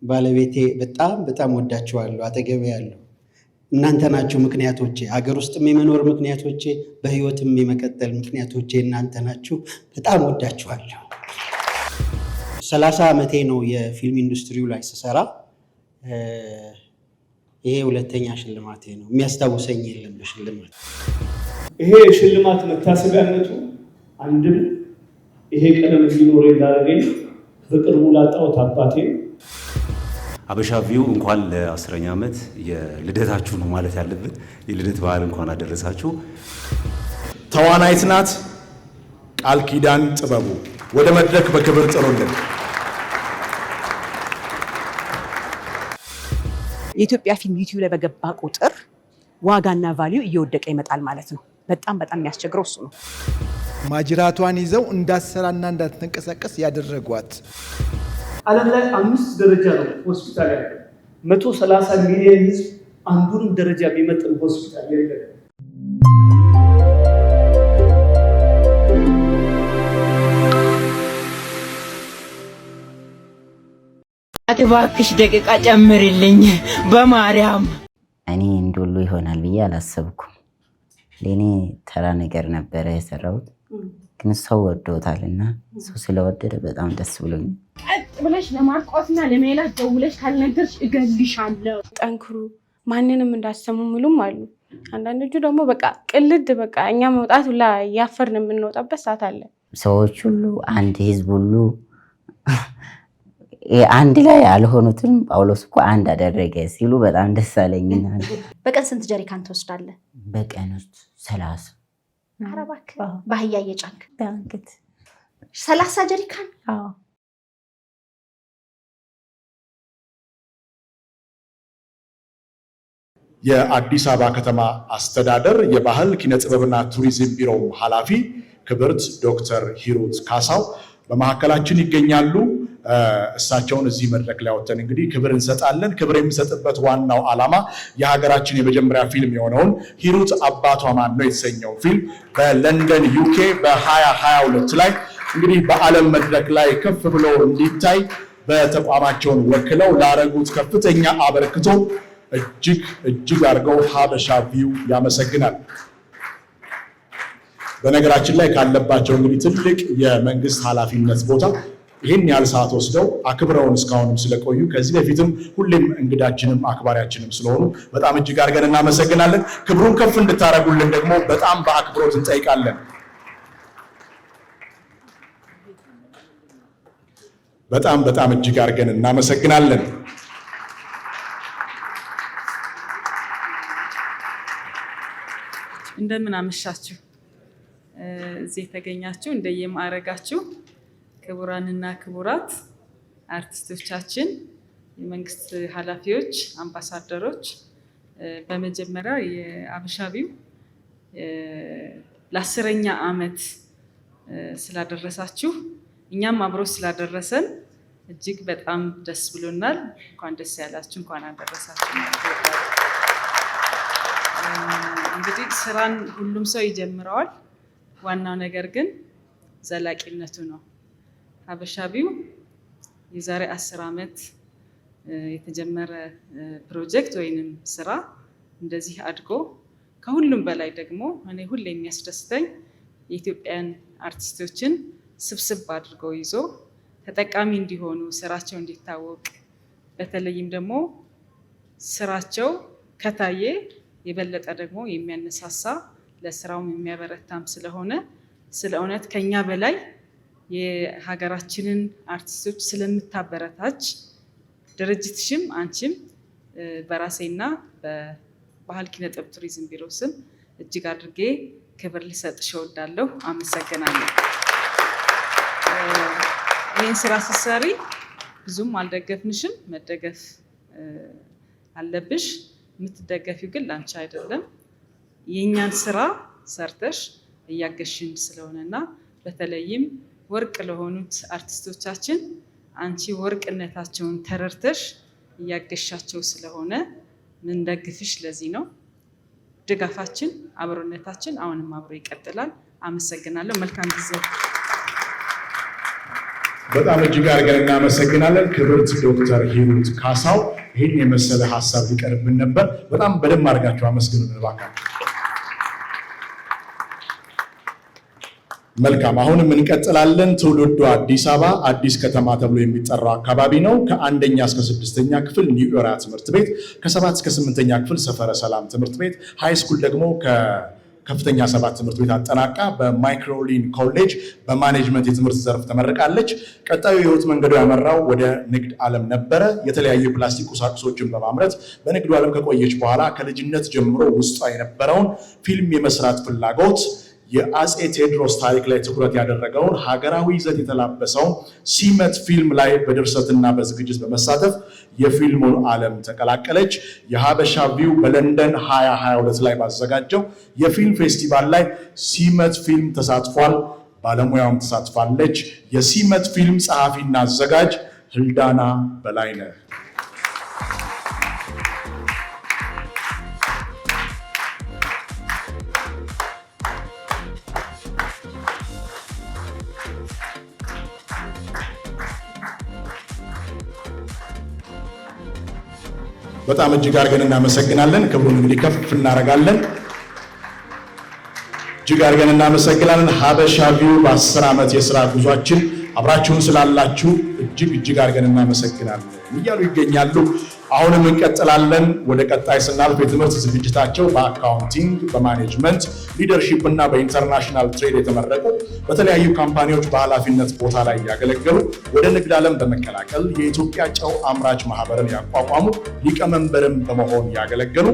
ባለቤቴ በጣም ወዳችኋለሁ። አጠገቤ ያለው እናንተ ናችሁ ምክንያቶቼ፣ ሀገር ውስጥም የመኖር ምክንያቶቼ፣ በህይወትም የመቀጠል ምክንያቶቼ እናንተ ናችሁ። በጣም ወዳችኋለሁ። 30 ዓመቴ ነው የፊልም ኢንዱስትሪው ላይ ስሰራ። ይሄ ሁለተኛ ሽልማቴ ነው። የሚያስታውሰኝ የለም በሽልማት። ይሄ ሽልማት መታሰቢያነቱ አንድም ይሄ ቀለም እንዲኖር እንዳደረገኝ በቅርቡ ላጣሁት አባቴ ሀበሻ ቪው እንኳን ለ10ኛ ዓመት የልደታችሁ ነው ማለት ያለብን። የልደት በዓል እንኳን አደረሳችሁ። ተዋናይት ናት ቃል ኪዳን ጥበቡ ወደ መድረክ በክብር ጥሩልን። የኢትዮጵያ ፊልም ዩቲዩብ ላይ በገባ ቁጥር ዋጋና ቫልዩ እየወደቀ ይመጣል ማለት ነው። በጣም የሚያስቸግረው እሱ ነው። ማጅራቷን ይዘው እንዳትሰራና እንዳትንቀሳቀስ ያደረጓት። ዓለም ላይ 5 ደረጃ ነው ሆስፒታል ያለው። 130 ሚሊዮን ህዝብ አንዱንም ደረጃ ቢመጥን ሆስፒታል የለም። እባክሽ ደቂቃ ጨምርልኝ በማርያም። እኔ እንደሉ ይሆናል ብዬ አላሰብኩም። ለኔ ተራ ነገር ነበረ የሰራሁት፣ ግን ሰው ወዶታልና ሰው ስለወደደ በጣም ደስ ብሎኝ። ቀጥ ብለሽ ለማርቆትና ለሜላት ደውለሽ ካልነገርሽ እገልሻለሁ። ጠንክሩ፣ ማንንም እንዳሰሙ ምሉም አሉ። አንዳንዶቹ ደግሞ በቃ ቅልድ በቃ እኛ መውጣት ሁላ ያፈርን የምንወጣበት ሰዓት አለ። ሰዎች ሁሉ አንድ ህዝብ ሁሉ አንድ ላይ ያልሆኑትን ጳውሎስ እኮ አንድ አደረገ ሲሉ በጣም ደስ አለኝና። በቀን ስንት ጀሪካን ትወስዳለህ? በቀን ውስጥ 30። ኧረ እባክህ ባህያ እየጫንክ ባንክት 30 ጀሪካን? አዎ። የአዲስ አበባ ከተማ አስተዳደር የባህል ኪነጥበብና ቱሪዝም ቢሮ ኃላፊ ክብርት ዶክተር ሂሩት ካሳው በመካከላችን ይገኛሉ። እሳቸውን እዚህ መድረክ ላይ ወጥተን እንግዲህ ክብር እንሰጣለን። ክብር የሚሰጥበት ዋናው ዓላማ የሀገራችን የመጀመሪያ ፊልም የሆነውን ሂሩት አባቷ ማን ነው የተሰኘው ፊልም በለንደን ዩኬ በ2022 ላይ እንግዲህ በዓለም መድረክ ላይ ከፍ ብሎ እንዲታይ በተቋማቸውን ወክለው ላረጉት ከፍተኛ አበርክቶ እጅግ አድርገው ሀበሻ ቪው ያመሰግናል። በነገራችን ላይ ካለባቸው እንግዲህ ትልቅ የመንግስት ኃላፊነት ቦታ ይህን ያህል ሰዓት ወስደው አክብረውን እስካሁንም ስለቆዩ ከዚህ በፊትም ሁሌም እንግዳችንም አክባሪያችንም ስለሆኑ በጣም እጅግ አድርገን እናመሰግናለን። ክብሩን ከፍ እንድታረጉልን ደግሞ በጣም በአክብሮት እንጠይቃለን። በጣም እጅግ አድርገን እናመሰግናለን። እንደምን አመሻችሁ። እዚህ የተገኛችሁ እንደየማዕረጋችሁ ክቡራንና ክቡራት አርቲስቶቻችን፣ የመንግስት ኃላፊዎች፣ አምባሳደሮች፣ በመጀመሪያ የሀበሻ ቪው ለ10ኛ ዓመት ስላደረሳችሁ እኛም አብሮ ስላደረሰን እጅግ በጣም ደስ ብሎናል። እንኳን ደስ ያላችሁ፣ እንኳን አደረሳችሁ። እንግዲህ ስራን ሁሉም ሰው ይጀምረዋል። ዋናው ነገር ግን ዘላቂነቱ ነው። ሀበሻ ቪው የዛሬ 10 ዓመት የተጀመረ ፕሮጀክት ወይንም ስራ እንደዚህ አድጎ ከሁሉም በላይ ደግሞ እኔ ሁሌ የሚያስደስተኝ የኢትዮጵያን አርቲስቶችን ስብስብ አድርጎ ይዞ ተጠቃሚ እንዲሆኑ፣ ስራቸው እንዲታወቅ፣ በተለይም ደግሞ ስራቸው ከታየ የበለጠ ደግሞ የሚያነሳሳ ለስራውም የሚያበረታም ስለሆነ ስለ እውነት ከኛ በላይ የሀገራችንን አርቲስቶች ስለምታበረታች ድርጅትሽም አንቺም በራሴና በባህል ኪነጥበብ ቱሪዝም ቢሮ ስም እጅግ አድርጌ ክብር ልሰጥሽ እወዳለሁ። አመሰግናለሁ። ይህን ስራ ስትሰሪ ብዙም አልደገፍንሽም፣ መደገፍ አለብሽ። የምትደገፊው ግን ላንቺ አይደለም፣ የእኛን ስራ ሰርተሽ እያገሽን ስለሆነና በተለይም ወርቅ ለሆኑት አርቲስቶቻችን አንቺ ወርቅነታቸውን ተረድተሽ እያገሻቸው ስለሆነ ምን ደግፍሽ። ለዚህ ነው ድጋፋችን፣ አብሮነታችን አሁንም አብሮ ይቀጥላል። አመሰግናለሁ። መልካም ጊዜ። በጣም እጅግ አድርገን እናመሰግናለን። ክብርት ዶክተር ሂሩት ካሳው ይህን የመሰለ ሀሳብ ሊቀርብን ነበር። በጣም በደንብ አድርጋችሁ አመስግኑን እባካችሁ። መልካም፣ አሁንም እንቀጥላለን። ትውልዱ አዲስ አበባ አዲስ ከተማ ተብሎ የሚጠራው አካባቢ ነው። ከ1ኛ እስከ 6ኛ ክፍል ኒው ኤራ ትምህርት ቤት፣ ከ7 እስከ 8ኛ ክፍል ሰፈረ ሰላም ትምህርት ቤት፣ ሃይ ስኩል ደግሞ ከከፍተኛ 7 ትምህርት ቤት አጠናቃ በማይክሮሊን ኮሌጅ በማኔጅመንት የትምህርት ዘርፍ ተመርቃለች። ቀጣዩ የህይወት መንገዱ ያመራው ወደ ንግድ ዓለም ነበረ። የተለያዩ የፕላስቲክ ቁሳቁሶችን በማምረት በንግዱ ዓለም ከቆየች በኋላ ከልጅነት ጀምሮ ውስጧ የነበረውን ፊልም የመስራት ፍላጎት የአፄ ቴዎድሮስ ታሪክ ላይ ትኩረት ያደረገውን ሀገራዊ ይዘት የተላበሰውን ሲመት ፊልም ላይ በድርሰትና በዝግጅት በመሳተፍ የፊልሙን ዓለም ተቀላቀለች። የሀበሻ ቪው በለንደን 2022 ላይ ባዘጋጀው የፊልም ፌስቲቫል ላይ ሲመት ፊልም ተሳትፏል። ባለሙያውም ተሳትፋለች። የሲመት ፊልም ጸሐፊና አዘጋጅ ህልዳና በላይነህ። በጣም እጅግ አድርገን እናመሰግናለን። ክብሩን እንግዲህ ከፍ እናደርጋለን። እጅግ አድርገን እናመሰግናለን። ሀበሻ ቪው በ10 ዓመት የሥራ ጉዟችን አብራችሁን ስላላችሁ እጅግ አድርገን እናመሰግናለን እያሉ ይገኛሉ። አሁንም እንቀጥላለን። ወደ ቀጣይ ስናልፍ የትምህርት ዝግጅታቸው በአካውንቲንግ፣ በማኔጅመንት፣ ሊደርሺፕ እና በኢንተርናሽናል ትሬድ የተመረቁ በተለያዩ ካምፓኒዎች በኃላፊነት ቦታ ላይ ያገለገሉ ወደ ንግድ ዓለም በመቀላቀል የኢትዮጵያ ጨው አምራች ማህበርን ያቋቋሙ ሊቀመንበርም በመሆን ያገለገሉ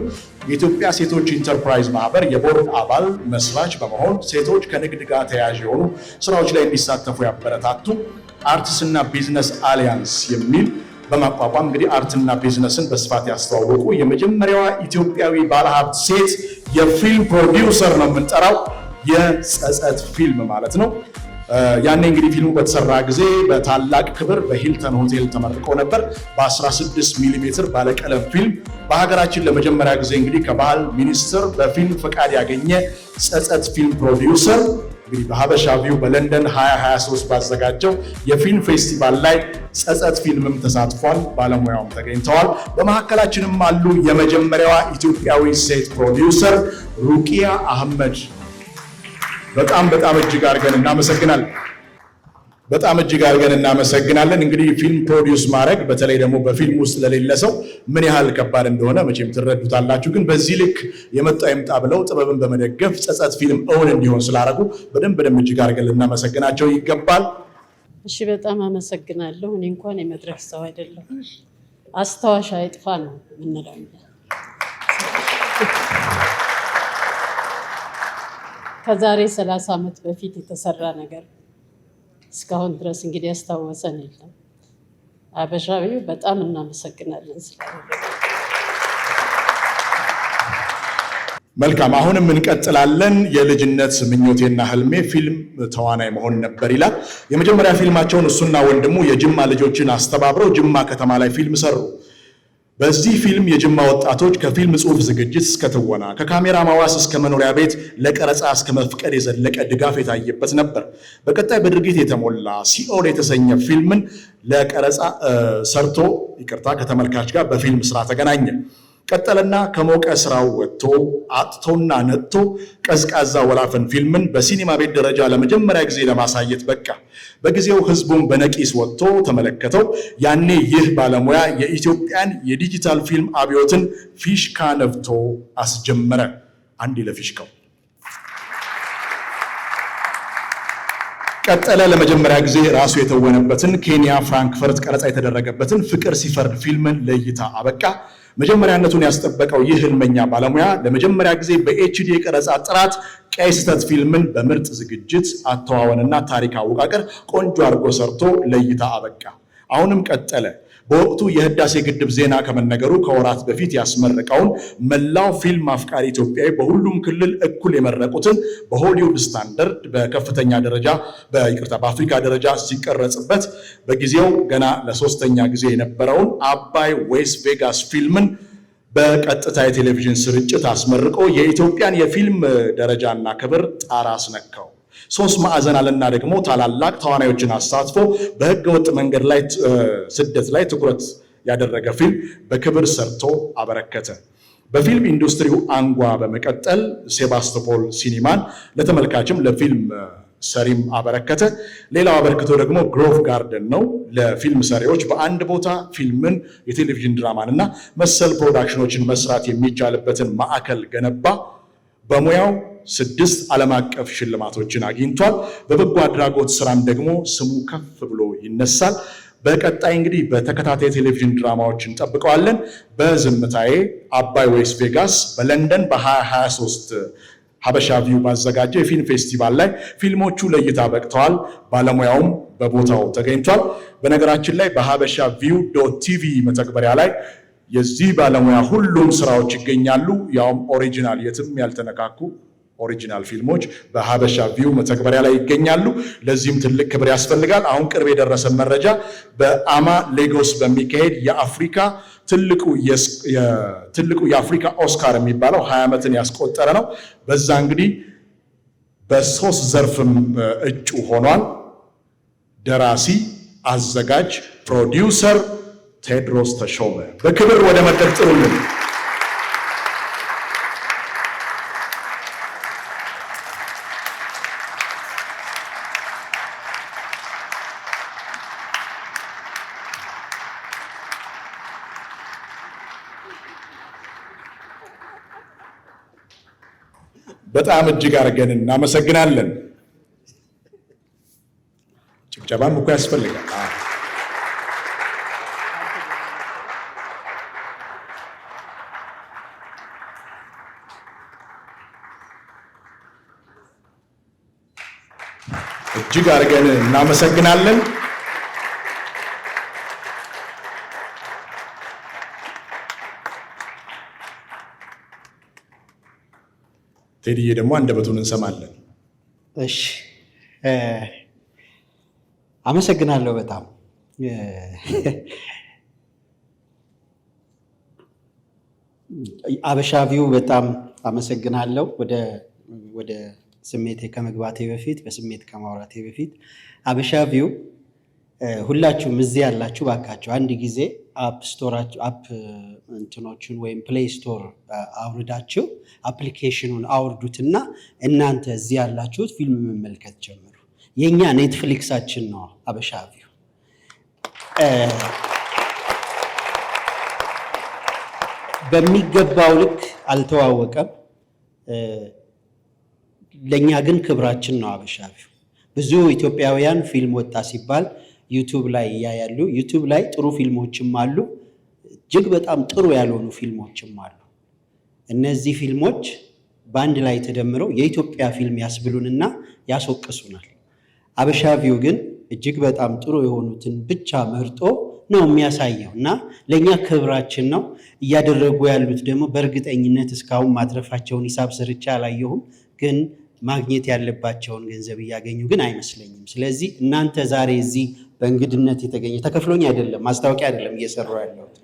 የኢትዮጵያ ሴቶች ኢንተርፕራይዝ ማህበር የቦርድ አባል መስራች በመሆን ሴቶች ከንግድ ጋር ተያያዥ የሆኑ ስራዎች ላይ እንዲሳተፉ ያበረታቱ አርትስና ቢዝነስ አሊያንስ የሚል በማቋቋም እንግዲህ አርትና ቢዝነስን በስፋት ያስተዋወቁ የመጀመሪያዋ ኢትዮጵያዊ ባለሀብት ሴት የፊልም ፕሮዲውሰር ነው የምንጠራው። የጸጸት ፊልም ማለት ነው። ያኔ እንግዲህ ፊልሙ በተሰራ ጊዜ በታላቅ ክብር በሂልተን ሆቴል ተመርቆ ነበር። በ16 ሚሊ ሜትር ባለቀለም ፊልም በሀገራችን ለመጀመሪያ ጊዜ እንግዲህ ከባህል ሚኒስቴር በፊልም ፈቃድ ያገኘ ጸጸት ፊልም ፕሮዲውሰር እንግዲህ በሀበሻ ቪው በለንደን 2023 ባዘጋጀው የፊልም ፌስቲቫል ላይ ጸጸት ፊልምም ተሳትፏል። ባለሙያውም ተገኝተዋል። በመካከላችንም አሉ የመጀመሪያዋ ኢትዮጵያዊ ሴት ፕሮዲውሰር ሩቂያ አህመድ። በጣም እጅግ አድርገን እናመሰግናለን። በጣም እጅግ አድርገን እናመሰግናለን። እንግዲህ ፊልም ፕሮዲውስ ማድረግ በተለይ ደግሞ በፊልም ውስጥ ለሌለ ሰው ምን ያህል ከባድ እንደሆነ መቼም ትረዱታላችሁ። ግን በዚህ ልክ የመጣ ይምጣ ብለው ጥበብን በመደገፍ ጸጸት ፊልም እውን እንዲሆን ስላደረጉ በደንብ እጅግ አድርገን ልናመሰግናቸው ይገባል። እሺ፣ በጣም አመሰግናለሁ። እኔ እንኳን የመድረክ ሰው አይደለሁም። አስታዋሽ አይጥፋ ነው የምንለው። ከዛሬ 30 ዓመት በፊት የተሰራ ነገር እስካሁን ድረስ እንግዲህ ያስታወሰን የለም። ሀበሻ ቪው በጣም እናመሰግናለን ስላደረገ። መልካም፣ አሁንም እንቀጥላለን። የልጅነት ምኞቴና ህልሜ ፊልም ተዋናይ መሆን ነበር ይላል። የመጀመሪያ ፊልማቸውን እሱና ወንድሙ የጅማ ልጆችን አስተባብረው ጅማ ከተማ ላይ ፊልም ሰሩ። በዚህ ፊልም የጅማ ወጣቶች ከፊልም ጽሑፍ ዝግጅት እስከ ትወና፣ ከካሜራ ማዋስ እስከ መኖሪያ ቤት ለቀረጻ እስከ መፍቀድ የዘለቀ ድጋፍ የታየበት ነበር። በቀጣይ በድርጊት የተሞላ ሲኦል የተሰኘ ፊልምን ለቀረጻ ሰርቶ ከተመልካች ጋር በፊልም ስራ ተገናኘ። ቀጠለና ከሞቀ ስራው ወጥቶ አጥቶና ነጥቶ ቀዝቃዛ ወላፈን ፊልምን በሲኒማ ቤት ደረጃ ለመጀመሪያ ጊዜ ለማሳየት በቃ። በጊዜው ህዝቡን በነቂስ ወጥቶ ተመለከተው። ያኔ ይህ ባለሙያ የኢትዮጵያን የዲጂታል ፊልም አብዮትን ፊሽካ ነፍቶ አስጀመረ። አንድ ለፊሽካው ቀጠለ። ለመጀመሪያ ጊዜ ራሱ የተወነበትን ኬንያ ፍራንክፈርት ቀረጻ የተደረገበትን ፍቅር ሲፈርድ ፊልምን ለእይታ አበቃ። መጀመሪያነቱን ያስጠበቀው ይህ ህልመኛ ባለሙያ ለመጀመሪያ ጊዜ በኤችዲ የቀረጻ ጥራት ቀይ ስህተት ፊልምን በምርጥ ዝግጅት አተዋወንና ታሪክ አወቃቀር ቆንጆ አድርጎ ሰርቶ ለእይታ አበቃ። አሁንም ቀጠለ። በወቅቱ የህዳሴ ግድብ ዜና ከመነገሩ ከወራት በፊት ያስመረቀውን መላው ፊልም አፍቃሪ ኢትዮጵያዊ በሁሉም ክልል እኩል የመረቁትን በሆሊውድ ስታንዳርድ በከፍተኛ ደረጃ በአፍሪካ ደረጃ ሲቀረጽበት በጊዜው ገና ለሶስተኛ ጊዜ የነበረውን አባይ ዌስት ቬጋስ ፊልምን በቀጥታ የቴሌቪዥን ስርጭት አስመርቆ የኢትዮጵያን የፊልም ደረጃና ክብር ጣራ አስነካው። ሶስት ማዕዘን አለና ደግሞ ታላላቅ ተዋናዮችን አሳትፎ በህገወጥ መንገድ ላይ ስደት ላይ ትኩረት ያደረገ ፊልም በክብር ሰርቶ አበረከተ። በፊልም ኢንዱስትሪው አንጓ በመቀጠል ሴባስቶፖል ሲኒማን ለተመልካችም ለፊልም ሰሪም አበረከተ። ሌላው አበርክቶ ደግሞ ግሮቭ ጋርደን ነው። ለፊልም ሰሪዎች በአንድ ቦታ ፊልምን፣ የቴሌቪዥን ድራማን እና መሰል ፕሮዳክሽኖችን መስራት የሚቻልበትን ማዕከል ገነባ። በሙያው 6 ዓለም አቀፍ ሽልማቶችን አግኝቷል። በበጎ አድራጎት ስራም ደግሞ ስሙ ከፍ ብሎ ይነሳል። በቀጣይ እንግዲህ በተከታታይ ቴሌቪዥን ድራማዎችን እንጠብቀዋለን። በዝምታዬ፣ አባይ ወይስ ቬጋስ፣ በለንደን በ2023 ሀበሻ ቪው ባዘጋጀው የፊልም ፌስቲቫል ላይ ፊልሞቹ ለእይታ በቅተዋል። ባለሙያውም በቦታው ተገኝቷል። በነገራችን ላይ በሀበሻ ቪው ቲቪ መተግበሪያ ላይ የዚህ ባለሙያ ሁሉም ስራዎች ይገኛሉ። ያውም ኦሪጂናል የትም ያልተነካኩ ኦሪጂናል ፊልሞች በሀበሻ ቪው መተግበሪያ ላይ ይገኛሉ። ለዚህም ትልቅ ክብር ያስፈልጋል። አሁን ቅርብ የደረሰ መረጃ በአማ ሌጎስ በሚካሄድ የአፍሪካ ትልቁ የአፍሪካ ኦስካር የሚባለው 20 ዓመትን ያስቆጠረ ነው። በዛ እንግዲህ በ3 ዘርፍም እጩ ሆኗል። ደራሲ፣ አዘጋጅ፣ ፕሮዲውሰር ቴዎድሮስ ተሾመ በክብር ወደ መድረክ ጥሩልን። በጣም እጅግ አድርገን እናመሰግናለን። ጭብጨባም እኮ ያስፈልጋል። እጅግ አድርገን እናመሰግናለን። ቴዲዬ ደግሞ አንደበቱን እንሰማለን። እሺ፣ አመሰግናለሁ በጣም ሀበሻ ቪው በጣም አመሰግናለሁ። ወደ ስሜቴ ከመግባቴ በፊት በስሜት ከማውራቴ በፊት ሀበሻ ቪው ሁላችሁም እዚህ ያላችሁ ባካችሁ አንድ ጊዜ አፕ እንትኖችን ወይም ፕሌይ ስቶር አውርዳችሁ አፕሊኬሽኑን አውርዱትና እናንተ እዚህ ያላችሁት ፊልም መመልከት ጀምሩ። የኛ ኔትፍሊክሳችን ነው ሀበሻ ቪው። በሚገባው ልክ አልተዋወቀም። ለኛ ግን ክብራችን ነው ሀበሻ ቪው። ብዙ ኢትዮጵያውያን ፊልም ወጣ ሲባል ዩቲዩብ ላይ ያያሉ። ዩቲዩብ ላይ ጥሩ ፊልሞችም አሉ፣ እጅግ በጣም ጥሩ ያልሆኑ ፊልሞችም አሉ። እነዚህ ፊልሞች በአንድ ላይ ተደምረው የኢትዮጵያ ፊልም ያስብሉንና ያስወቅሱናል። ሀበሻ ቪው ግን እጅግ በጣም ጥሩ የሆኑትን ብቻ መርጦ ነው የሚያሳየው እና ለኛ ክብራችን ነው። እያደረጉ ያሉት ደግሞ በእርግጠኝነት እስካሁን ማትረፋቸውን ሂሳብ ሰርቻ አላየሁም፣ ግን ማግኘት ያለባቸውን ገንዘብ እያገኙ ግን አይመስለኝም። ስለዚህ እናንተ ዛሬ እዚህ በእንግድነት የተገኘ ተከፍሎኝ አይደለም፣ ማስታወቂያ አይደለም እየሰሩ ያለሁት።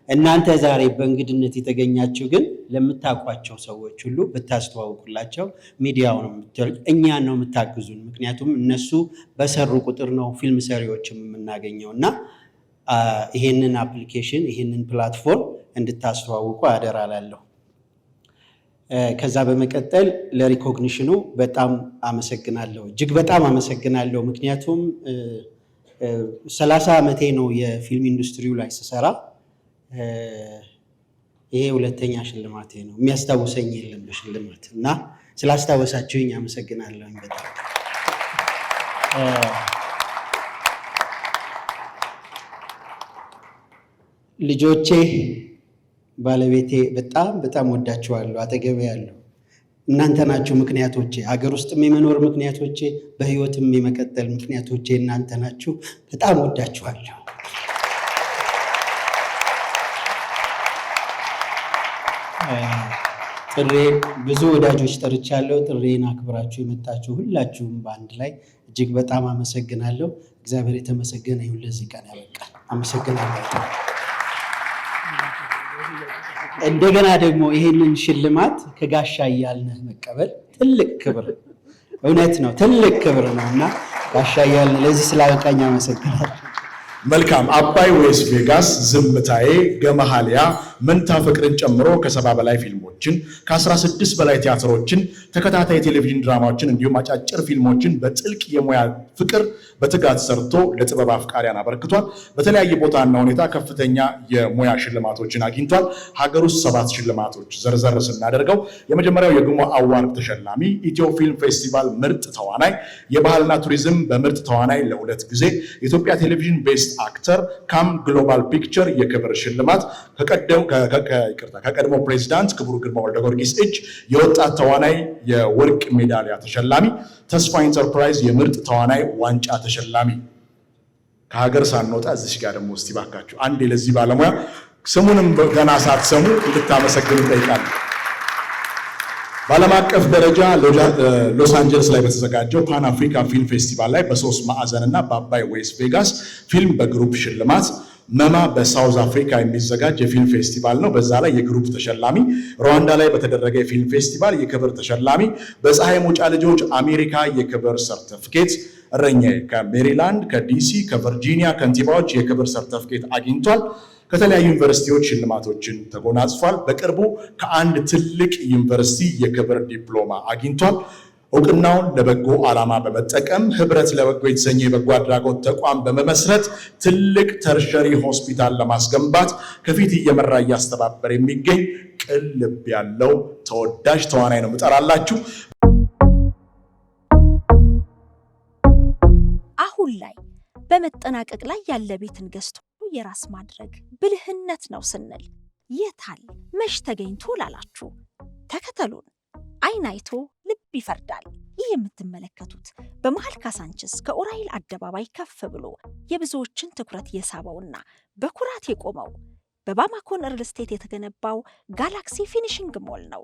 እናንተ ዛሬ በእንግድነት የተገኛችሁ ግን ለምታውቋቸው ሰዎች ሁሉ ብታስተዋውቁላቸው፣ ሚዲያውን እኛን ነው የምታግዙን። ምክንያቱም እነሱ በሰሩ ቁጥር ነው ፊልም ሰሪዎችም የምናገኘው እና ይሄንን አፕሊኬሽን ይሄንን ፕላትፎርም እንድታስተዋውቁ አደራ ላለሁ። ከዛ በመቀጠል ለሪኮግኒሽኑ በጣም አመሰግናለሁ፣ እጅግ በጣም አመሰግናለሁ። ምክንያቱም 30 ዓመቴ ነው የፊልም ኢንዱስትሪው ላይ ስሰራ። ይሄ 2ኛ ሽልማቴ ነው። የሚያስታውሰኝ የለም በሽልማት እና ስላስታወሳችሁኝ አመሰግናለሁ በጣም። ልጆቼ፣ ባለቤቴ በጣም በጣም ወዳችኋለሁ። አጠገቤ ያለው እናንተ ናችሁ ምክንያቶቼ፣ ሀገር ውስጥም የመኖር ምክንያቶቼ፣ በህይወትም የመቀጠል ምክንያቶቼ እናንተ ናችሁ። በጣም ወዳችኋለሁ። ብዙ ወዳጆች ጠርቻለሁ። ጥሬን አክብራችሁ የመጣችሁ ሁላችሁም በአንድ ላይ እጅግ በጣም አመሰግናለሁ። እግዚአብሔር የተመሰገነ ይሁን። ለዚህ ቀን ያበቃል። አመሰግናለሁ። እንደገና ደግሞ ይሄንን ሽልማት ከጋሻ እያልነህ መቀበል ትልቅ ክብር። እውነት ነው፣ ትልቅ ክብር ነው እና ጋሻ እያልን ለዚህ ስላበቃኝ አመሰግናለሁ። መልካም። አባይ ወይስ ቬጋስ፣ ዝምታዬ፣ ገመሃሊያ፣ መንታ ፍቅርን ጨምሮ ከ70 በላይ ፊልሞችን ከ16 በላይ ቲያትሮችን፣ ተከታታይ ቴሌቪዥን ድራማዎችን እንዲሁም አጫጭር ፊልሞችን በጥልቅ የሙያ ፍቅር በትጋት ሰርቶ ለጥበብ አፍቃሪያን አበርክቷል። በተለያየ ቦታና ሁኔታ ከፍተኛ የሙያ ሽልማቶችን አግኝቷል። ሀገር ውስጥ 7 ሽልማቶች ዘርዘር ስናደርገው የመጀመሪያው የግሞ አዋርድ ተሸላሚ፣ ኢትዮ ፊልም ፌስቲቫል ምርጥ ተዋናይ፣ የባህልና ቱሪዝም በምርጥ ተዋናይ ለ2 ጊዜ፣ የኢትዮጵያ ቴሌቪዥን ቤስት አክተር፣ ካም ግሎባል ፒክቸር የክብር ሽልማት፣ ከቀድሞ ፕሬዚዳንት ክቡር ግርማ ወልደ ጊዮርጊስ እጅ የወጣት ተዋናይ የወርቅ ሜዳሊያ ተሸላሚ፣ ተስፋ ኢንተርፕራይዝ የምርጥ ተዋናይ ዋንጫ ተሸላሚ። ከሀገር ሳንወጣ እዚህ ጋር ደግሞ እስቲ ባካችሁ አንዴ ለዚህ ባለሙያ ስሙንም ገና ሳትሰሙ እንድታመሰግኑ ጠይቃለሁ። በዓለም አቀፍ ደረጃ ሎስ አንጀለስ ላይ በተዘጋጀው ፓን አፍሪካ ፊልም ፌስቲቫል ላይ በ3 ማዕዘን እና በአባይ ወይስ ቬጋስ ፊልም በግሩፕ ሽልማት፣ መማ በሳውዝ አፍሪካ የሚዘጋጅ የፊልም ፌስቲቫል ነው፣ በዛ ላይ የግሩፕ ተሸላሚ፣ ሩዋንዳ ላይ በተደረገ የፊልም ፌስቲቫል የክብር ተሸላሚ፣ በፀሐይ መውጫ ልጆች አሜሪካ የክብር ሰርተፍኬት፣ እረኛዬ ከሜሪላንድ፣ ከዲሲ፣ ከቨርጂኒያ ከንቲባዎች የክብር ሰርተፍኬት አግኝቷል። ከተለያዩ ዩኒቨርሲቲዎች ሽልማቶችን ተጎናጽፏል። በቅርቡ ከአንድ ትልቅ ዩኒቨርሲቲ የክብር ዲፕሎማ አግኝቷል። እውቅናውን ለበጎ ዓላማ በመጠቀም ህብረት ለበጎ የተሰኘ የበጎ አድራጎት ተቋም በመመስረት ትልቅ ተርሸሪ ሆስፒታል ለማስገንባት ከፊት እየመራ እያስተባበረ የሚገኝ ቅን ልብ ያለው ተወዳጅ ተዋናይ ነው የምጠራላችሁ። አሁን ላይ በመጠናቀቅ ላይ ያለ ቤትን ገዝቶ የራስ ማድረግ ብልህነት ነው ስንል የታል መሽ ተገኝቶ ላላችሁ ተከተሉን። አይን አይቶ ልብ ይፈርዳል። ይህ የምትመለከቱት በመሃል ካሳንችስ ከኡራኤል አደባባይ ከፍ ብሎ የብዙዎችን ትኩረት የሳበውና በኩራት የቆመው በባማኮን ሪል ስቴት የተገነባው ጋላክሲ ፊኒሽንግ ሞል ነው።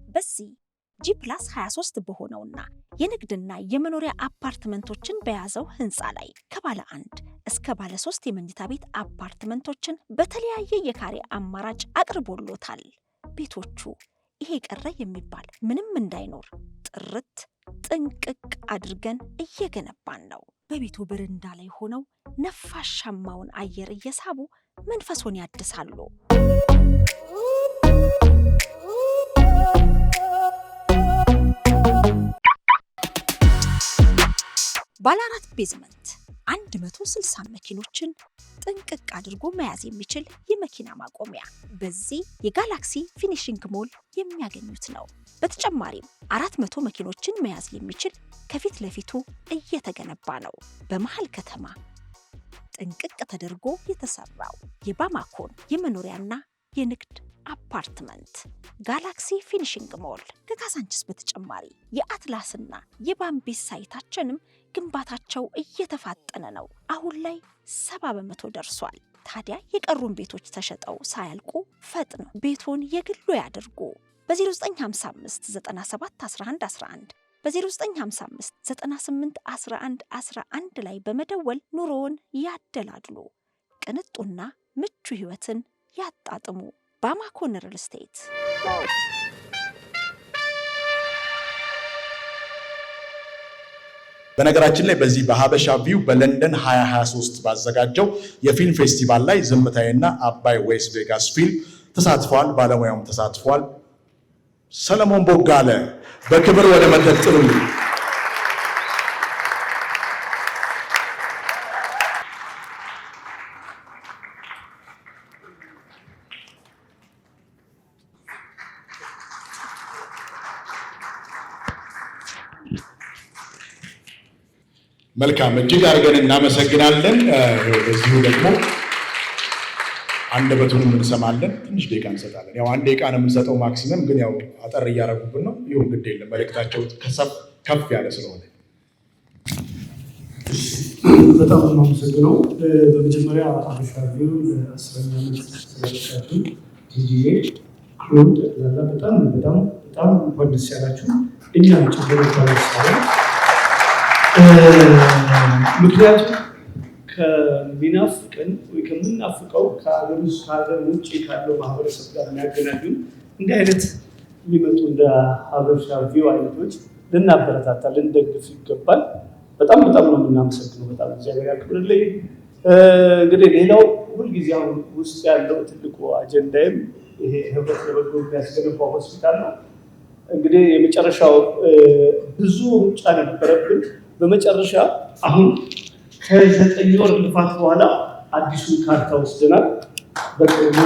በዚህ G+23 በሆነውና የንግድና የመኖሪያ አፓርትመንቶችን በያዘው ህንፃ ላይ ከባለ 1 እስከ ባለ 3 የመኝታ ቤት አፓርትመንቶችን በተለያየ የካሬ አማራጭ አቅርቦሎታል። ቤቶቹ ይሄ ቀረ የሚባል ምንም እንዳይኖር ጥርት ጥንቅቅ አድርገን እየገነባን ነው። በቤቱ በረንዳ ላይ ሆነው ነፋሻማውን አየር እየሳቡ መንፈሶን ያድሳሉ። ባለ 4 ቤዝመንት 160 መኪኖችን ጥንቅቅ አድርጎ መያዝ የሚችል የመኪና ማቆሚያ በዚህ የጋላክሲ ፊኒሽንግ ሞል የሚያገኙት ነው። በተጨማሪም 400 መኪኖችን መያዝ የሚችል ከፊት ለፊቱ እየተገነባ ነው። በመሃል ከተማ ጥንቅቅ ተደርጎ የተሰራው የባማኮን የመኖሪያና የንግድ አፓርትመንት ጋላክሲ ፊኒሽንግ ሞል ከካሳንችስ በተጨማሪ የአትላስና የባምቢስ ሳይታችንም ግንባታቸው እየተፋጠነ ነው። አሁን ላይ 70% ደርሷል። ታዲያ የቀሩን ቤቶች ተሸጠው ሳያልቁ ፈጥነው ቤቶን የግሉ ያድርጉ። በ0955 97 11 11 በ0955 98 11 11 ላይ በመደወል ኑሮውን ያደላድሉ። ቅንጡና ምቹ ህይወትን ያጣጥሙ። ባማኮን ሪል ስቴት። በነገራችን ላይ በዚህ በሀበሻ ቪው በለንደን 2023 ባዘጋጀው የፊልም ፌስቲቫል ላይ ዝምታዬና አባይ ወይስ ቬጋስ ፊልም ተሳትፏል። ባለሙያውም ተሳትፏል። ሰለሞን ቦጋለ በክብር ወደ መድረክ ጥሩልኝ። መልካም፣ እጅግ አድርገን እናመሰግናለን። በዚሁ ደግሞ አንደበቱንም እንሰማለን። ትንሽ ደቂቃ እንሰጣለን። ያው 1 ደቂቃ ነው የምንሰጠው ማክሲመም፣ ግን ያው አጠር እያደረጉብን ነው። ይሁን ግድ የለም፣ መልእክታቸው ከፍ ያለ ስለሆነ በጣም የማመሰግነው። በመጀመሪያ ሀበሻ ቪው ለ10ኛ ዓመት ስለበቃችሁ ቲጂኤ ክሩን ጠቅላላ በጣም እንኳን ደስ ያላችሁ። እኛም ጭምር እንኳን ደስ ያለን። ምክንያቱም ከሚናፍቀን ወይ ከምናፍቀው ከሀገር ውስጥ ከሀገር ውጭ ካለው ማህበረሰብ ጋር የሚያገናኙን እንዲህ አይነት የሚመጡ እንደ ሀበሻ ቪው አይነቶች ልናበረታታ ልንደግፍ ይገባል። በጣም በጣም ነው የምናመሰግነው። በጣም እግዚአብሔር ያክብርልኝ። እንግዲህ ሌላው ሁልጊዜ አሁን ውስጥ ያለው ትልቁ አጀንዳይም ይሄ ህብረት ለበጎ የሚያስገነባው ሆስፒታል ነው። እንግዲህ የመጨረሻው ብዙ ሩጫ ነበረብን። በመጨረሻ አሁን ከ9 ወር ልፋት በኋላ አዲሱን ካርታ ወስደናል። በቅርቡ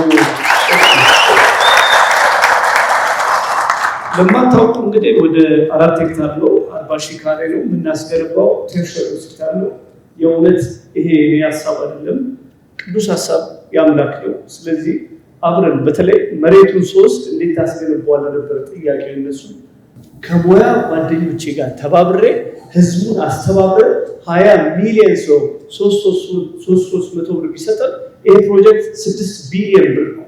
ለማታውቁ እንግዲህ ወደ 4 ሄክታር ነው 40 ሺህ ካሬ ነው የምናስገነባው ቴርሸሪ ሆስፒታል ነው። የእውነት ይሄ ሀሳብ አይደለም፣ ቅዱስ ሀሳብ ያምላክ ነው። ስለዚህ አብረን በተለይ መሬቱን ሶስት እንዴት ታስገነባዋለህ ነበር ጥያቄ እነሱ ከሙያ ጓደኞቼ ጋር ተባብሬ ህዝቡን አስተባብረ 20 ሚሊዮን ሰው 300 ብር ቢሰጠን ይሄ ፕሮጀክት 6 ቢሊዮን ብር ነው።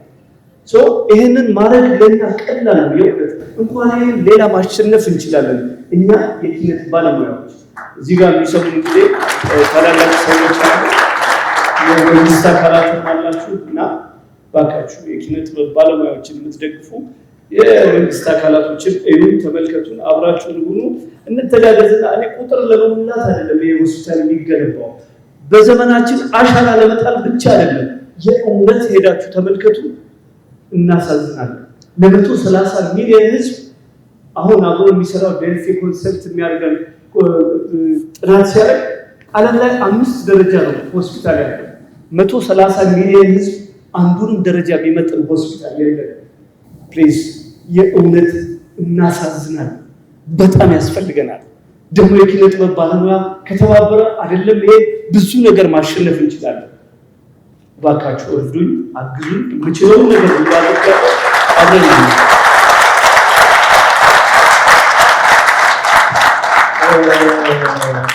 ይህንን ማድረግ ለእኛ ቀላል ነው። የእውነት እንኳን ይህን ሌላ ማሸነፍ እንችላለን። እኛ የኪነት ባለሙያዎች እዚህ ጋር የሚሰሙ ጊዜ ታላላቅ ሰዎች አሉ፣ የመንግስት አካላትም አላችሁ እና ባካችሁ የኪነት ባለሙያዎችን የምትደግፉ የመንግስት አካላቶችን እዩ፣ ተመልከቱን፣ አብራችሁን ሁኑ፣ እንተጋገዝና እኔ ቁጥር ለመሙላት አይደለም ይሄ ሆስፒታል የሚገነባው በዘመናችን አሻራ ለመጣል ብቻ አይደለም። የእውነት ሄዳችሁ ተመልከቱ። እናሳዝናለን። ለ130 ሚሊዮን ህዝብ አሁን አብሮ የሚሰራው ዴልፊ ኮንሰፕት የሚያደርገን ጥናት ሲያደርግ ዓለም ላይ 5 ደረጃ ነው ሆስፒታል ያለው። 130 ሚሊዮን ህዝብ አንዱንም ደረጃ የሚመጥን ሆስፒታል የለም። ፕሊዝ የእውነት እናሳዝናለን። በጣም ያስፈልገናል። ደግሞ የኪነ ጥበብ ባለሙያ ከተባበረ አይደለም ይሄ ብዙ ነገር ማሸነፍ እንችላለን። ባካችሁ እርዱኝ፣ አግዙኝ፣ የምችለውን ነገር እንዲያደርግ አብረን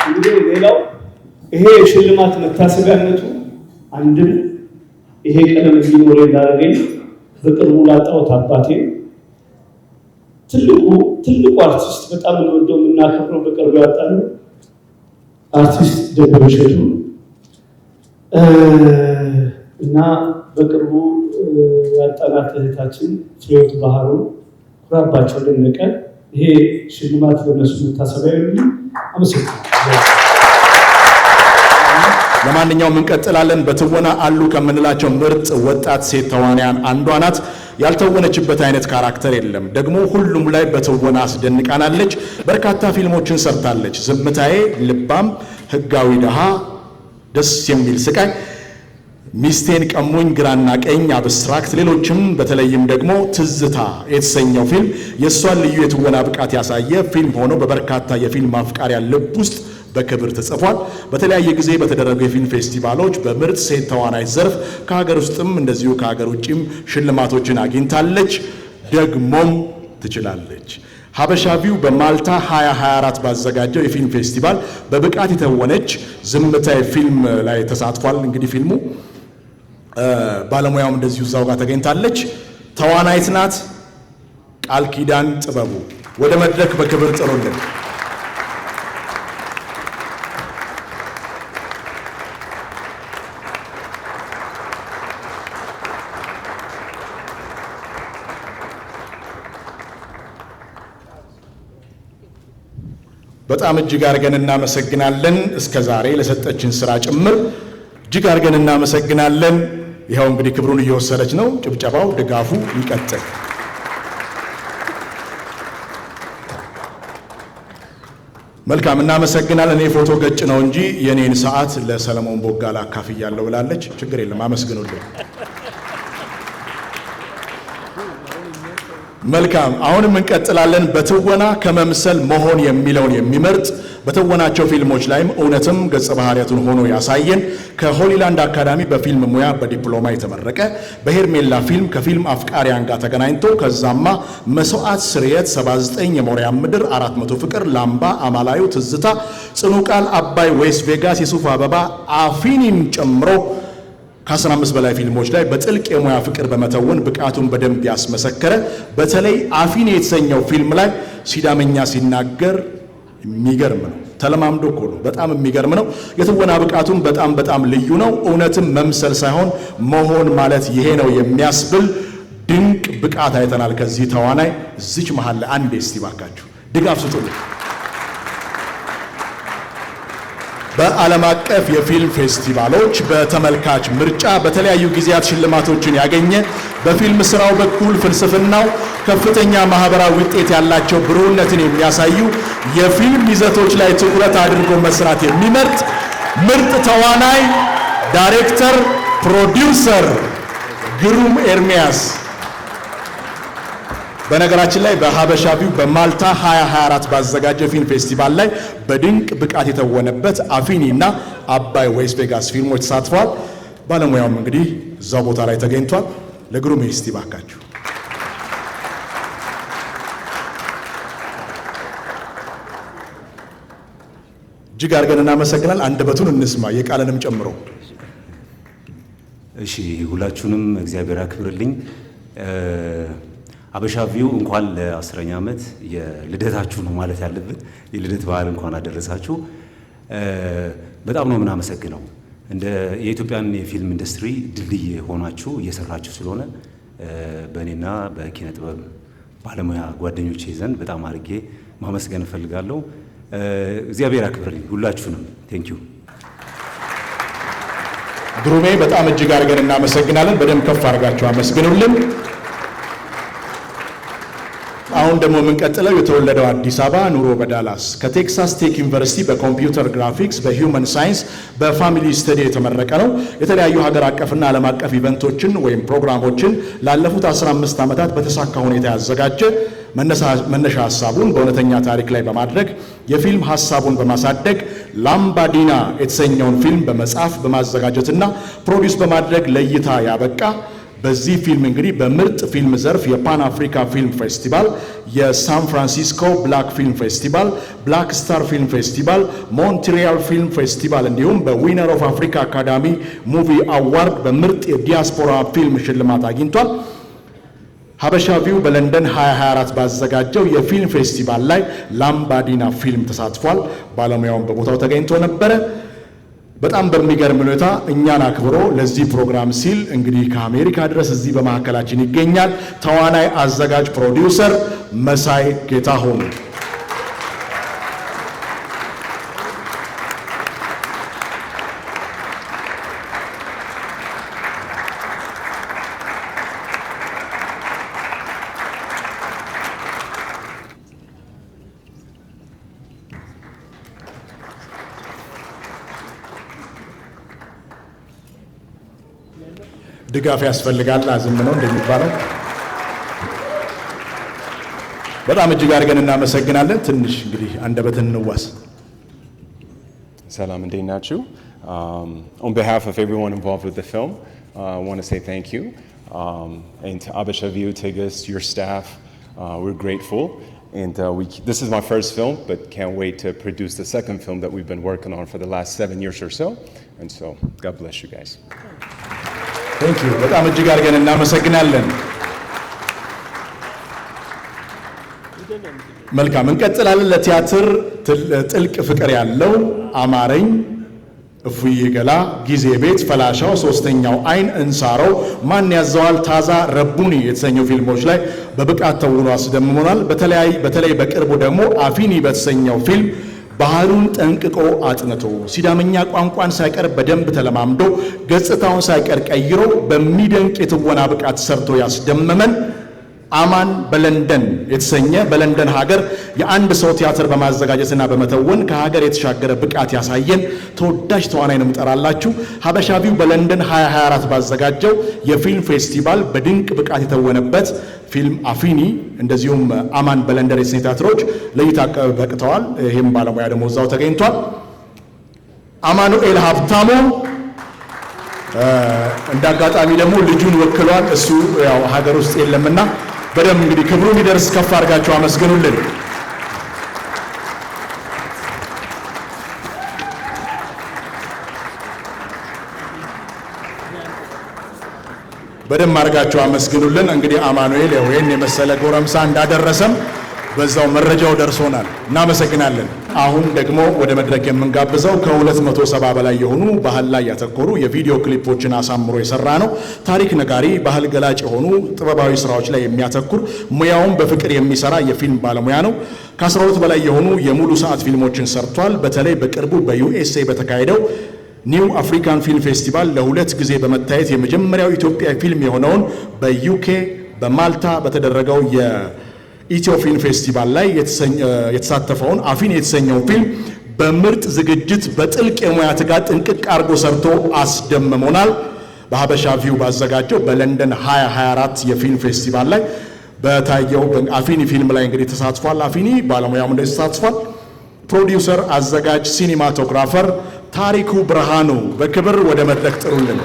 እንግዲህ ሌላው ይሄ የሽልማት መታሰቢያነቱ አንድም ይሄ ቀለም እንዲኖር እንዳደረገኝ በቅርቡ ላጣሁት አባቴ ትልቁ አርቲስት በጣም እንወደው የምናከብረው በቅርቡ ያጣነው አርቲስት ደበበ እሸቱ እና በቅርቡ ያጣናት እህታችን ፍሬህይወት ባህሩ ኩራባቸው ደነቀ። ይሄ ሽልማት ለነሱ መታሰቢያ ይሁን። አመሰግናለሁ። ለማንኛውም እንቀጥላለን። በትወና አሉ ከምንላቸው ምርጥ ወጣት ሴት ተዋንያን አንዷ ናት። ያልተወነችበት አይነት ካራክተር የለም። ደግሞ ሁሉም ላይ በትወና አስደንቃናለች። በርካታ ፊልሞችን ሰርታለች። ዝምታዬ፣ ልባም፣ ህጋዊ ድሃ፣ ደስ የሚል ስቃይ፣ ሚስቴን ቀሙኝ፣ ግራና ቀኝ፣ አብስትራክት፣ ሌሎችም በተለይም ደግሞ ትዝታ የተሰኘው ፊልም የእሷን ልዩ የትወና ብቃት ያሳየ ፊልም ሆኖ በበርካታ የፊልም አፍቃሪያን ልብ ውስጥ በክብር ተጽፏል። በተለያየ ጊዜ በተደረጉ የፊልም ፌስቲቫሎች በምርጥ ሴት ተዋናይ ዘርፍ ከሀገር ውስጥም እንደዚሁ ከሀገር ውጭም ሽልማቶችን አግኝታለች። ደግሞም ትችላለች። ሀበሻቪው በማልታ 2024 ባዘጋጀው የፊልም ፌስቲቫል በብቃት የተወነች ዝምታዬ ፊልም ላይ ተሳትፏል። እንግዲህ ፊልሙ ባለሙያውም እንደዚሁ እዛው ጋር ተገኝታለች። ተዋናይት ናት። ቃል ኪዳን ጥበቡ ወደ መድረክ በክብር ጥሩልን። በጣም እጅግ አድርገን እናመሰግናለን። እስከ ዛሬ ለሰጠችን ስራ ጭምር እጅግ አድርገን እናመሰግናለን። ይኸው እንግዲህ ክብሩን እየወሰደች ነው። ጭብጨባው፣ ድጋፉ ይቀጥል። መልካም እናመሰግናለን። እኔ ፎቶ ገጭ ነው እንጂ የኔን ሰዓት ለሰለሞን ቦጋላ አካፍያለሁ ብላለች። ችግር የለም፣ አመስግኑልኝ። መልካም አሁንም እንቀጥላለን። በትወና ከመምሰል መሆን የሚለውን የሚመርጥ በትወናቸው ፊልሞች ላይም እውነትም ገጸ ባህሪያቱን ሆኖ ያሳየን ከሆሊላንድ አካዳሚ በፊልም ሙያ በዲፕሎማ የተመረቀ በሄርሜላ ፊልም ከፊልም አፍቃሪያን ጋር ተገናኝቶ ከዛማ መስዋዕት፣ ስርየት፣ 79 የሞሪያ ምድር፣ 400 ፍቅር፣ ላምባ፣ አማላዩ፣ ትዝታ፣ ጽኑ ቃል፣ አባይ፣ ዌስ ቬጋስ፣ የሱፍ አበባ፣ አፊኒን ጨምሮ ከ15 በላይ ፊልሞች ላይ በጥልቅ የሙያ ፍቅር በመተወን ብቃቱን በደንብ ያስመሰከረ በተለይ አፊኒ የተሰኘው ፊልም ላይ ሲዳመኛ ሲናገር የሚገርም ነው። ተለማምዶ እኮ ነው። በጣም የሚገርም ነው። የትወና ብቃቱን በጣም ልዩ ነው። እውነትም መምሰል ሳይሆን መሆን ማለት ይሄ ነው የሚያስብል ድንቅ ብቃት አይተናል ከዚህ ተዋናይ። እዚች መሃል ላይ አንዴ እስቲ ባካችሁ ድጋፍ ስጡልኝ። በዓለም አቀፍ የፊልም ፌስቲቫሎች በተመልካች ምርጫ በተለያዩ ጊዜያት ሽልማቶችን ያገኘ በፊልም ስራው በኩል ፍልስፍናው ከፍተኛ ማህበራዊ ውጤት ያላቸው ብሩህነትን የሚያሳዩ የፊልም ይዘቶች ላይ ትኩረት አድርጎ መስራት የሚመርጥ ምርጥ ተዋናይ፣ ዳይሬክተር፣ ፕሮዲውሰር ግሩም ኤርሚያስ። በነገራችን ላይ በሀበሻ ቪው በማልታ 2024 ባዘጋጀው ፊልም ፌስቲቫል ላይ በድንቅ ብቃት የተወነበት አፊኒ እና አባይ ዌስ ቬጋስ ፊልሞች ተሳትፈዋል። ባለሙያውም እንግዲህ እዛው ቦታ ላይ ተገኝቷል። ለግሩም እስቲ ባካችሁ እጅግ አድርገን እናመሰግናል። አንደበቱን እንስማ የቃልንም ጨምሮ። እሺ ሁላችሁንም እግዚአብሔር ያክብርልኝ። ሀበሻ ቪው እንኳን ለ10ኛ ዓመት የልደታችሁ ነው ማለት ያለብን። የልደት በዓል እንኳን አደረሳችሁ። በጣም ነው የምናመሰግነው። እንደ የኢትዮጵያን የፊልም ኢንዱስትሪ ድልድይ ሆናችሁ እየሰራችሁ ስለሆነ በእኔና በኪነ ጥበብ ባለሙያ ጓደኞቼ ዘንድ በጣም አድርጌ ማመስገን እፈልጋለሁ። እግዚአብሔር ያክብርልኝ ሁላችሁንም። ቴንክ ዩ። ግሩሜ በጣም እጅግ አድርገን እናመሰግናለን። በደንብ ከፍ አድርጋችሁ አመስግኑልን። አሁን ደግሞ የምንቀጥለው የተወለደው አዲስ አበባ ኑሮ በዳላስ ከቴክሳስ ቴክ ዩኒቨርሲቲ በኮምፒውተር ግራፊክስ በሂውመን ሳይንስ በፋሚሊ ስተዲ የተመረቀ ነው። የተለያዩ ሀገር አቀፍና ዓለም አቀፍ ኢቨንቶችን ወይም ፕሮግራሞችን ላለፉት 15 ዓመታት በተሳካ ሁኔታ ያዘጋጀ መነሻ ሀሳቡን በእውነተኛ ታሪክ ላይ በማድረግ የፊልም ሀሳቡን በማሳደግ ላምባዲና የተሰኘውን ፊልም በመጻፍ በማዘጋጀትና ፕሮዲውስ በማድረግ ለእይታ ያበቃ። በዚህ ፊልም እንግዲህ በምርጥ ፊልም ዘርፍ የፓን አፍሪካ ፊልም ፌስቲቫል፣ የሳን ፍራንሲስኮ ብላክ ፊልም ፌስቲቫል፣ ብላክ ስታር ፊልም ፌስቲቫል፣ ሞንትሪያል ፊልም ፌስቲቫል እንዲሁም በዊነር ኦፍ አፍሪካ አካዳሚ ሙቪ አዋርድ በምርጥ የዲያስፖራ ፊልም ሽልማት አግኝቷል። ሀበሻ ቪው በለንደን 2024 ባዘጋጀው የፊልም ፌስቲቫል ላይ ላምባዲና ፊልም ተሳትፏል። ባለሙያውን በቦታው ተገኝቶ ነበረ። በጣም በሚገርም ሁኔታ እኛን አክብሮ ለዚህ ፕሮግራም ሲል እንግዲህ ከአሜሪካ ድረስ እዚህ በመካከላችን ይገኛል። ተዋናይ፣ አዘጋጅ፣ ፕሮዲውሰር መሳይ ጌታሁን። ድጋፍ ያስፈልጋል። አዝም ነው እንደሚባለው። በጣም እጅግ አድርገን እናመሰግናለን። ትንሽ እንግዲህ አንደበትን እንዋስ። ሰላም እንዴት ናችሁ? On behalf of everyone involved with the film, I want to say thank you. And to Habesha View, Tigist, your staff, we're grateful. And this is my first film, but can't wait to produce the second film that we've been working on for the last 7 years or so. And so, God bless you guys. Thank you. በጣም እጅግ አድርገን እናመሰግናለን። መልካም እንቀጥላለን። ለቲያትር ጥልቅ ፍቅር ያለው አማረኝ፣ እፉዬ ገላ፣ ጊዜ ቤት፣ ፈላሻው፣ ሶስተኛው አይን፣ እንሳረው፣ ማን ያዘዋል፣ ታዛ፣ ረቡኒ የተሰኘው ፊልሞች ላይ በብቃት ተውኖ አስደምሞናል። በተለይ በቅርቡ ደግሞ አፊኒ በተሰኘው ፊልም ባህሉን ጠንቅቆ አጥንቶ ሲዳምኛ ቋንቋን ሳይቀር በደንብ ተለማምዶ ገጽታውን ሳይቀር ቀይሮ በሚደንቅ የትወና ብቃት ሰርቶ ያስደመመን አማን በለንደን የተሰኘ በለንደን ሀገር የአንድ ሰው ቲያትር በማዘጋጀትና በመተወን ከሀገር የተሻገረ ብቃት ያሳየን ተወዳጅ ተዋናይ ነው የምጠራላችሁ። ሀበሻ ቪው በለንደን 2024 ባዘጋጀው የፊልም ፌስቲቫል በድንቅ ብቃት የተወነበት ፊልም አፊኒ እንደዚሁም አማን በለንደን የተሰኘ ቲያትሮች ለእይታ በቅተዋል። ይህም ባለሙያ ደግሞ እዛው ተገኝቷል። አማኑኤል ሀብታሙ እንደ አጋጣሚ ደግሞ ልጁን ወክሏል። እሱ ያው ሀገር ውስጥ የለምና በደንብ እንግዲህ ክብሩ ሊደርስ ከፍ አድርጋችሁ አመስግኑልን። በደንብ አድርጋችሁ አመስግኑልን። እንግዲህ አማኑኤል ይሄን የመሰለ ጎረምሳ እንዳደረሰም በዛው መረጃው ደርሶናል። እናመሰግናለን። አሁን ደግሞ ወደ መድረክ የምንጋብዘው ከ270 በላይ የሆኑ ባህል ላይ ያተኮሩ የቪዲዮ ክሊፖችን አሳምሮ የሰራ ነው። ታሪክ ነጋሪ፣ ባህል ገላጭ የሆኑ ጥበባዊ ስራዎች ላይ የሚያተኩር ሙያውን በፍቅር የሚሰራ የፊልም ባለሙያ ነው። ከ12 በላይ የሆኑ የሙሉ ሰዓት ፊልሞችን ሰርቷል። በተለይ በቅርቡ በዩኤስኤ በተካሄደው ኒው አፍሪካን ፊልም ፌስቲቫል ለ2 ጊዜ በመታየት የመጀመሪያው ኢትዮጵያ ፊልም የሆነውን በዩኬ በማልታ በተደረገው የኢትዮ ፊልም ፌስቲቫል ላይ የተሳተፈውን አፊኒ የተሰኘውን ፊልም በምርጥ ዝግጅት በጥልቅ የሙያ ትጋት ጥንቅቅ አድርጎ ሰርቶ አስደምሞናል። በሀበሻ ቪው ባዘጋጀው በለንደን 2024 የፊልም ፌስቲቫል ላይ በታየው አፊኒ ፊልም ላይ እንግዲህ ተሳትፏል። አፊኒ ባለሙያም እንደዚህ ተሳትፏል። ፕሮዲውሰር፣ አዘጋጅ፣ ሲኒማቶግራፈር ታሪኩ ብርሃኑ በክብር ወደ መድረክ ጥሩልን።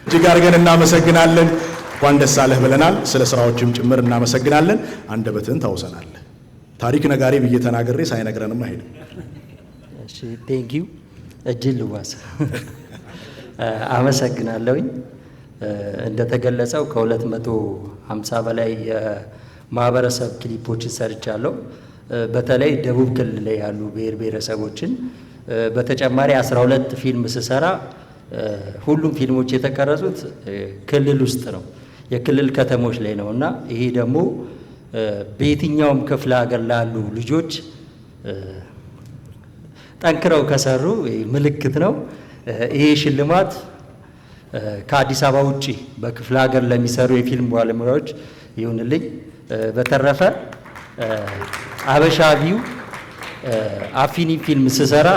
እጅግ አድርገን እናመሰግናለን። እንኳን ደስ አለህ ብለናል። ስለ ስራዎችም ጭምር እናመሰግናለን። አንደበትህን ታውሰናለህ። ታሪክ ነጋሪ ብዬ ተናግሬ ሳይነግረንም አይሄድም። እሺ ቴንኪው እጅል ልዋስ አመሰግናለሁኝ። እንደተገለጸው ከ250 በላይ የማህበረሰብ ክሊፖችን ሰርቻለሁ። በተለይ ደቡብ ክልል ላይ ያሉ ብሔር ብሔረሰቦችን በተጨማሪ 12 ፊልም ስሰራ ሁሉም ፊልሞች የተቀረጹት ክልል ውስጥ ነው፣ የክልል ከተሞች ላይ ነው እና ይሄ ደግሞ በየትኛውም ክፍለ ሀገር ላሉ ልጆች ጠንክረው ከሰሩ ምልክት ነው። ይሄ ሽልማት ከአዲስ አበባ ውጪ በክፍለ ሀገር ለሚሰሩ የፊልም ባለሙያዎች ይሁንልኝ። በተረፈ ሀበሻ ቪው አፊኒ ፊልም ስሰራ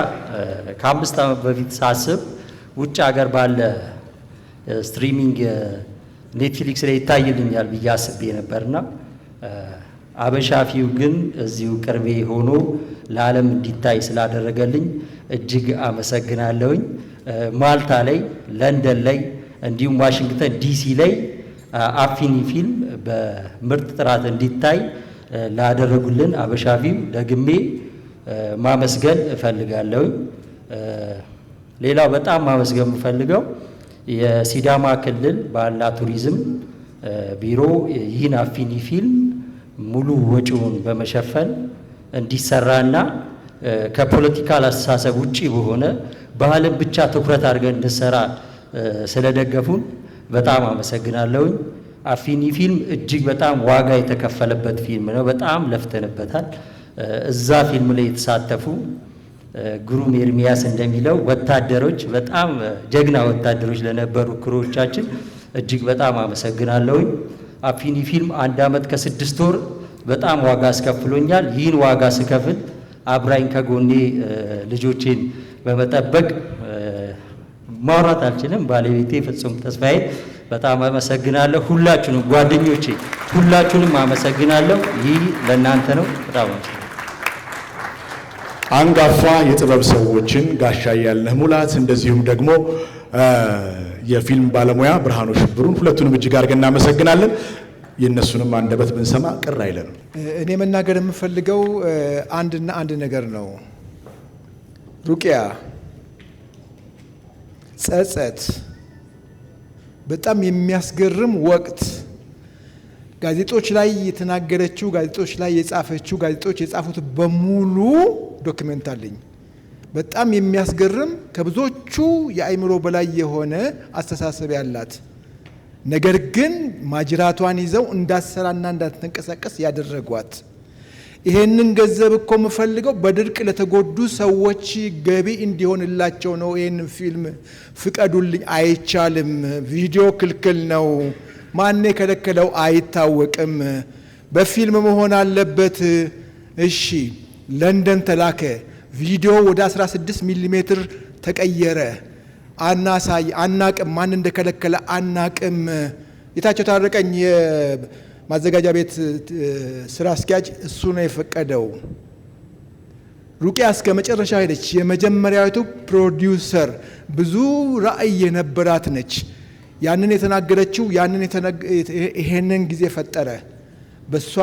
ከ5 ዓመት በፊት ሳስብ ውጭ ሀገር ባለ ስትሪሚንግ ኔትፍሊክስ ላይ ይታይልኛል ብዬ አስቤ ነበርና ሀበሻ ቪው ግን እዚሁ ቅርቤ ሆኖ ለዓለም እንዲታይ ስላደረገልኝ እጅግ አመሰግናለሁኝ። ማልታ ላይ፣ ለንደን ላይ እንዲሁም ዋሽንግተን ዲሲ ላይ አፊኒ ፊልም በምርጥ ጥራት እንዲታይ ላደረጉልን ሀበሻ ቪው ደግሜ ማመስገን እፈልጋለሁኝ። ሌላው በጣም ማመስገን የምፈልገው የሲዳማ ክልል ባህልና ቱሪዝም ቢሮ ይህን አፊኒ ፊልም ሙሉ ወጪውን በመሸፈን እንዲሰራና ከፖለቲካል አስተሳሰብ ውጪ በሆነ ባህልን ብቻ ትኩረት አድርገን እንድንሰራ ስለደገፉን በጣም አመሰግናለሁኝ። አፊኒ ፊልም እጅግ በጣም ዋጋ የተከፈለበት ፊልም ነው። በጣም ለፍተንበታል። እዛ ፊልም ላይ የተሳተፉ ግሩም ኤርሚያስ እንደሚለው ወታደሮች፣ በጣም ጀግና ወታደሮች ለነበሩ ክሮቻችን እጅግ በጣም አመሰግናለሁኝ። አፊኒ ፊልም 1 ዓመት ከ6 ወር በጣም ዋጋ አስከፍሎኛል። ይህን ዋጋ ስከፍል አብራኝ ከጎኔ ልጆቼን በመጠበቅ ማውራት አልችልም፣ ባለቤቴ ፍጹም ተስፋዬ በጣም አመሰግናለሁ። ሁላችሁንም ጓደኞቼ ሁላችሁንም አመሰግናለሁ። ይህ ለእናንተ ነው። በጣም አንጋፋ የጥበብ ሰዎችን ጋሻ ያለህ ሙላት፣ እንደዚሁም ደግሞ የፊልም ባለሙያ ብርሃኑ ሽብሩን ሁለቱንም እጅግ አድርገን እናመሰግናለን። የእነሱንም አንደበት ብንሰማ ቅር አይለንም። እኔ መናገር የምፈልገው አንድና አንድ ነገር ነው። ሩቅያ ጸጸት በጣም የሚያስገርም ወቅት ጋዜጦች ላይ የተናገረችው፣ ጋዜጦች ላይ የጻፈችው፣ ጋዜጦች የጻፉት በሙሉ ዶክመንት አለኝ። በጣም የሚያስገርም ከብዙዎቹ የአእምሮ በላይ የሆነ አስተሳሰብ ያላት ነገር ግን ማጅራቷን ይዘው እንዳትሰራና እንዳትንቀሳቀስ ያደረጓት። ይሄንን ገንዘብ እኮ የምፈልገው በድርቅ ለተጎዱ ሰዎች ገቢ እንዲሆንላቸው ነው። ይሄንን ፊልም ፍቀዱልኝ። አይቻልም፣ ቪዲዮ ክልክል ነው። ማን የከለከለው አይታወቅም። በፊልም መሆን አለበት። እሺ፣ ለንደን ተላከ። ቪዲዮ ወደ 16 ሚሊ ሜትር ተቀየረ። አናሳይ፣ አናቅም፣ ማን እንደከለከለ አናቅም። ጌታቸው ታረቀኝ የማዘጋጃ ቤት ስራ አስኪያጅ እሱ ነው የፈቀደው። ሩቅያ እስከ መጨረሻ ሄደች። የመጀመሪያዊቱ ፕሮዲውሰር ብዙ ራዕይ የነበራት ነች። ያንን የተናገረችው ይሄንን ጊዜ ፈጠረ። በሷ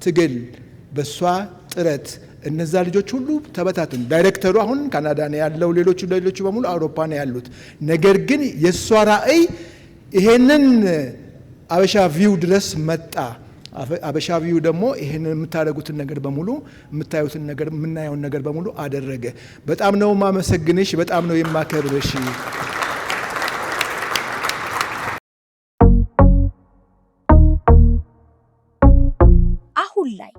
ትግል፣ በሷ ጥረት እነዛ ልጆች ሁሉ ተበታተኑ። ዳይሬክተሩ አሁን ካናዳ ነው ያለው፣ ሌሎቹ በሙሉ አውሮፓ ነው ያሉት። ነገር ግን የእሷ ራዕይ ይሄንን አበሻ ቪው ድረስ መጣ። አበሻ ቪው ደግሞ ይሄንን የምታደርጉትን ነገር በሙሉ የምታዩትን ነገር የምናየውን ነገር በሙሉ አደረገ። በጣም ነው ማመሰግንሽ፣ በጣም ነው የማከብርሽ። አሁን ላይ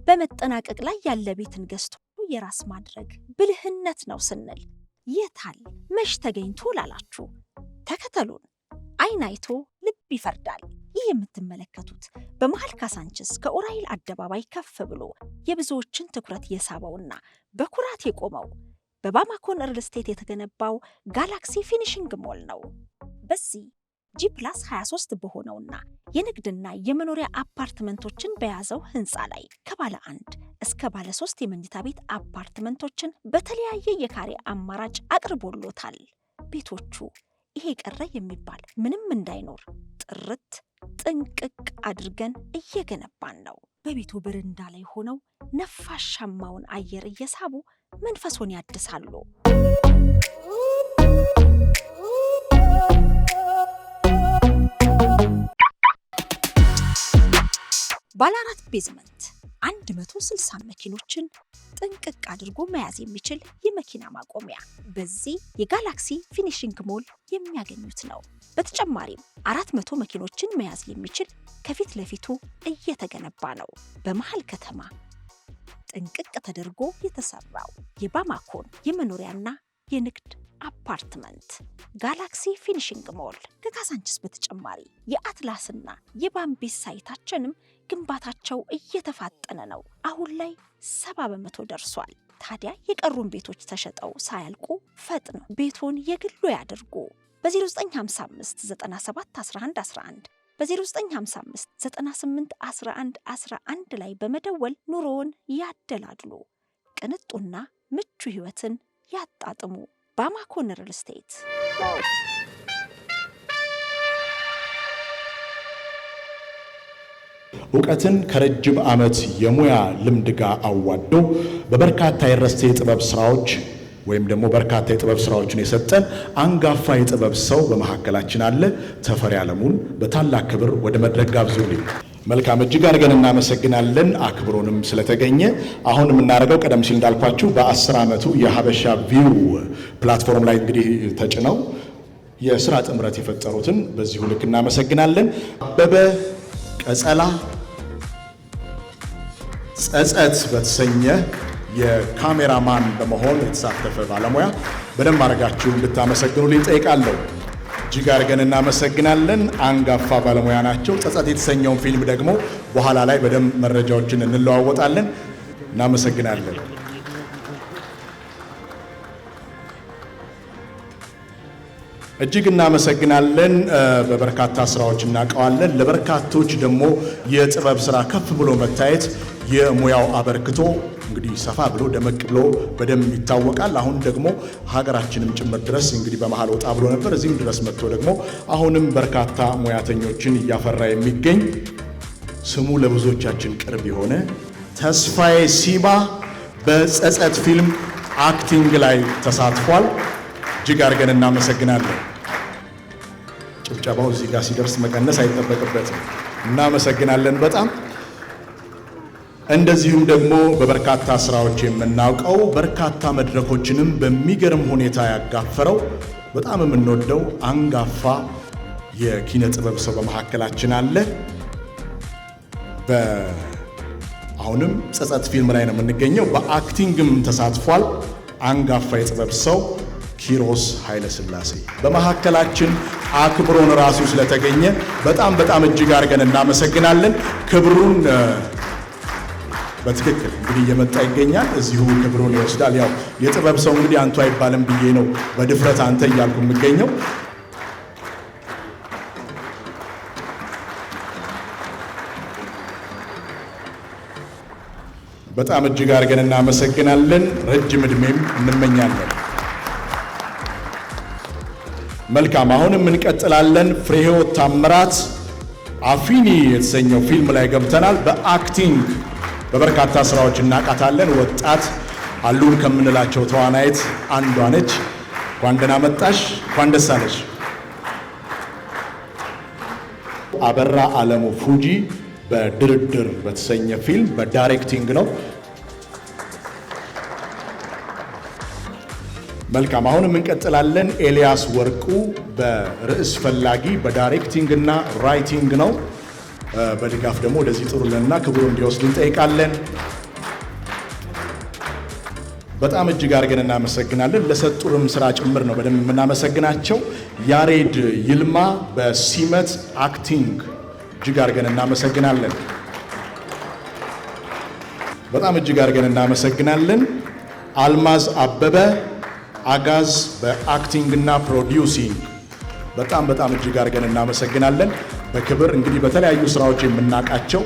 በመጠናቀቅ ላይ ያለ ቤትን ገዝቶ የራስ ማድረግ ብልህነት ነው ስንል የታል መሽ ተገኝቶ ላላችሁ ተከተሉን። አይን አይቶ ልብ ይፈርዳል። ይህ የምትመለከቱት በመሃል ካሳንችስ ከኡራኤል አደባባይ ከፍ ብሎ የብዙዎችን ትኩረት የሳበውና በኩራት የቆመው በባማኮን ሪል ስቴት የተገነባው ጋላክሲ ፊኒሽንግ ሞል ነው። በዚህ G+23 በሆነውና የንግድና የመኖሪያ አፓርትመንቶችን በያዘው ህንፃ ላይ ከባለ 1 እስከ ባለ 3 የመኝታ ቤት አፓርትመንቶችን በተለያየ የካሬ አማራጭ አቅርቦሎታል። ቤቶቹ ይሄ ቀረ የሚባል ምንም እንዳይኖር ጥርት ጥንቅቅ አድርገን እየገነባን ነው። በቤቱ በረንዳ ላይ ሆነው ነፋሻማውን አየር እየሳቡ መንፈሶን ያድሳሉ። ባለ 4 ቤዝመንት 160 መኪኖችን ጥንቅቅ አድርጎ መያዝ የሚችል የመኪና ማቆሚያ በዚህ የጋላክሲ ፊኒሽንግ ሞል የሚያገኙት ነው። በተጨማሪም 400 መኪኖችን መያዝ የሚችል ከፊት ለፊቱ እየተገነባ ነው። በመሃል ከተማ ጥንቅቅ ተደርጎ የተሰራው የባማኮን የመኖሪያና የንግድ አፓርትመንት ጋላክሲ ፊኒሽንግ ሞል ከካሳንችስ በተጨማሪ የአትላስና የባምቢስ ሳይታችንም ግንባታቸው እየተፋጠነ ነው። አሁን ላይ 70% ደርሷል። ታዲያ የቀሩን ቤቶች ተሸጠው ሳያልቁ ፈጥነው ቤቶን የግሉ ያድርጉ። በ0955 97 11 11 በ0955 98 11 11 ላይ በመደወል ኑሮውን ያደላድሉ። ቅንጡና ምቹ ህይወትን ያጣጥሙ። ባማኮን ሪል ስቴት። እውቀትን ከረጅም ዓመት የሙያ ልምድ ጋር አዋዶ በበርካታ የረስቴ የጥበብ ስራዎች ወይም ደግሞ በርካታ የጥበብ ስራዎችን የሰጠን አንጋፋ የጥበብ ሰው በመካከላችን አለ። ተፈሪ አለሙን በታላቅ ክብር ወደ መድረክ ጋብዙልኝ። መልካም፣ እጅግ አድርገን እናመሰግናለን አክብሮንም ስለተገኘ። አሁን የምናደርገው ቀደም ሲል እንዳልኳችሁ በ10 ዓመቱ የሀበሻ ቪው ፕላትፎርም ላይ እንግዲህ ተጭነው የስራ ጥምረት የፈጠሩትን በዚሁ ልክ እናመሰግናለን። አበበ ቀጸላ ጸጸት በተሰኘ የካሜራማን በመሆን የተሳተፈ ባለሙያ በደንብ አድርጋችሁ እንድታመሰግኑልኝ ጠይቃለሁ። እጅግ አድርገን እናመሰግናለን። አንጋፋ ባለሙያ ናቸው። ጸጸት የተሰኘውን ፊልም ደግሞ በኋላ ላይ በደንብ መረጃዎችን እንለዋወጣለን። እናመሰግናለን። እጅግ እናመሰግናለን። በበርካታ ስራዎች እናውቀዋለን። ለበርካቶች ደግሞ የጥበብ ስራ ከፍ ብሎ መታየት የሙያው አበርክቶ እንግዲህ ሰፋ ብሎ ደመቅ ብሎ በደንብ ይታወቃል። አሁን ደግሞ ሀገራችንም ጭምር ድረስ እንግዲህ በመሃል ወጣ ብሎ ነበር። እዚህም ድረስ መጥቶ ደግሞ አሁንም በርካታ ሙያተኞችን እያፈራ የሚገኝ ስሙ ለብዙዎቻችን ቅርብ የሆነ ተስፋዬ ሲማ በጸጸት ፊልም አክቲንግ ላይ ተሳትፏል። እጅግ አድርገን እናመሰግናለን። ጭብጨባው እዚህ ጋር ሲደርስ መቀነስ አይጠበቅበትም። እናመሰግናለን በጣም። እንደዚሁም ደግሞ በበርካታ ስራዎች የምናውቀው በርካታ መድረኮችንም በሚገርም ሁኔታ ያጋፈረው በጣም የምንወደው አንጋፋ የኪነ ጥበብ ሰው በመካከላችን አለ። አሁንም ጸጸት ፊልም ላይ ነው የምንገኘው። በአክቲንግም ተሳትፏል። አንጋፋ የጥበብ ሰው ኪሮስ ኃይለሥላሴ በመካከላችን አክብሮን ራሱ ስለተገኘ በጣም እጅግ አድርገን እናመሰግናለን። ክብሩን በትክክል እንግዲህ እየመጣ ይገኛል። እዚሁ ክብሩን ይወስዳል። ያው የጥበብ ሰው እንግዲህ አንቱ አይባልም ብዬ ነው በድፍረት አንተ እያልኩ የምገኘው። በጣም እጅግ አድርገን እናመሰግናለን። ረጅም ዕድሜም እንመኛለን። መልካም፣ አሁንም እንቀጥላለን። ፍሬህይወት ታምራት አፊኒ የተሰኘው ፊልም ላይ ገብተናል። በአክቲንግ በበርካታ ስራዎች እናውቃታለን። ወጣት አሉን ከምንላቸው ተዋናይት አንዷ ነች። እንኳን ደህና መጣሽ፣ እንኳን ደስ አለሽ። አበራ አለሙ ፉጂ በድርድር በተሰኘ ፊልም በዳይሬክቲንግ ነው። መልካም፣ አሁንም እንቀጥላለን። ኤልያስ ወርቁ በርዕስ ፈላጊ በዳይሬክቲንግ እና ራይቲንግ ነው። በድጋፍ ደግሞ ወደዚህ ጥሩልንና ክብሩ እንዲወስድ እንጠይቃለን። በጣም እጅግ አድርገን እናመሰግናለን። ለሰጡንም ስራ ጭምር ነው በደንብ የምናመሰግናቸው። ያሬድ ይልማ በሲመት አክቲንግ እጅግ አድርገን እናመሰግናለን። በጣም እጅግ አድርገን እናመሰግናለን። አልማዝ አበበ አጋዝ በአክቲንግ እና ፕሮዲውሲንግ በጣም እጅግ አድርገን እናመሰግናለን። በክብር እንግዲህ በተለያዩ ስራዎች የምናውቃቸው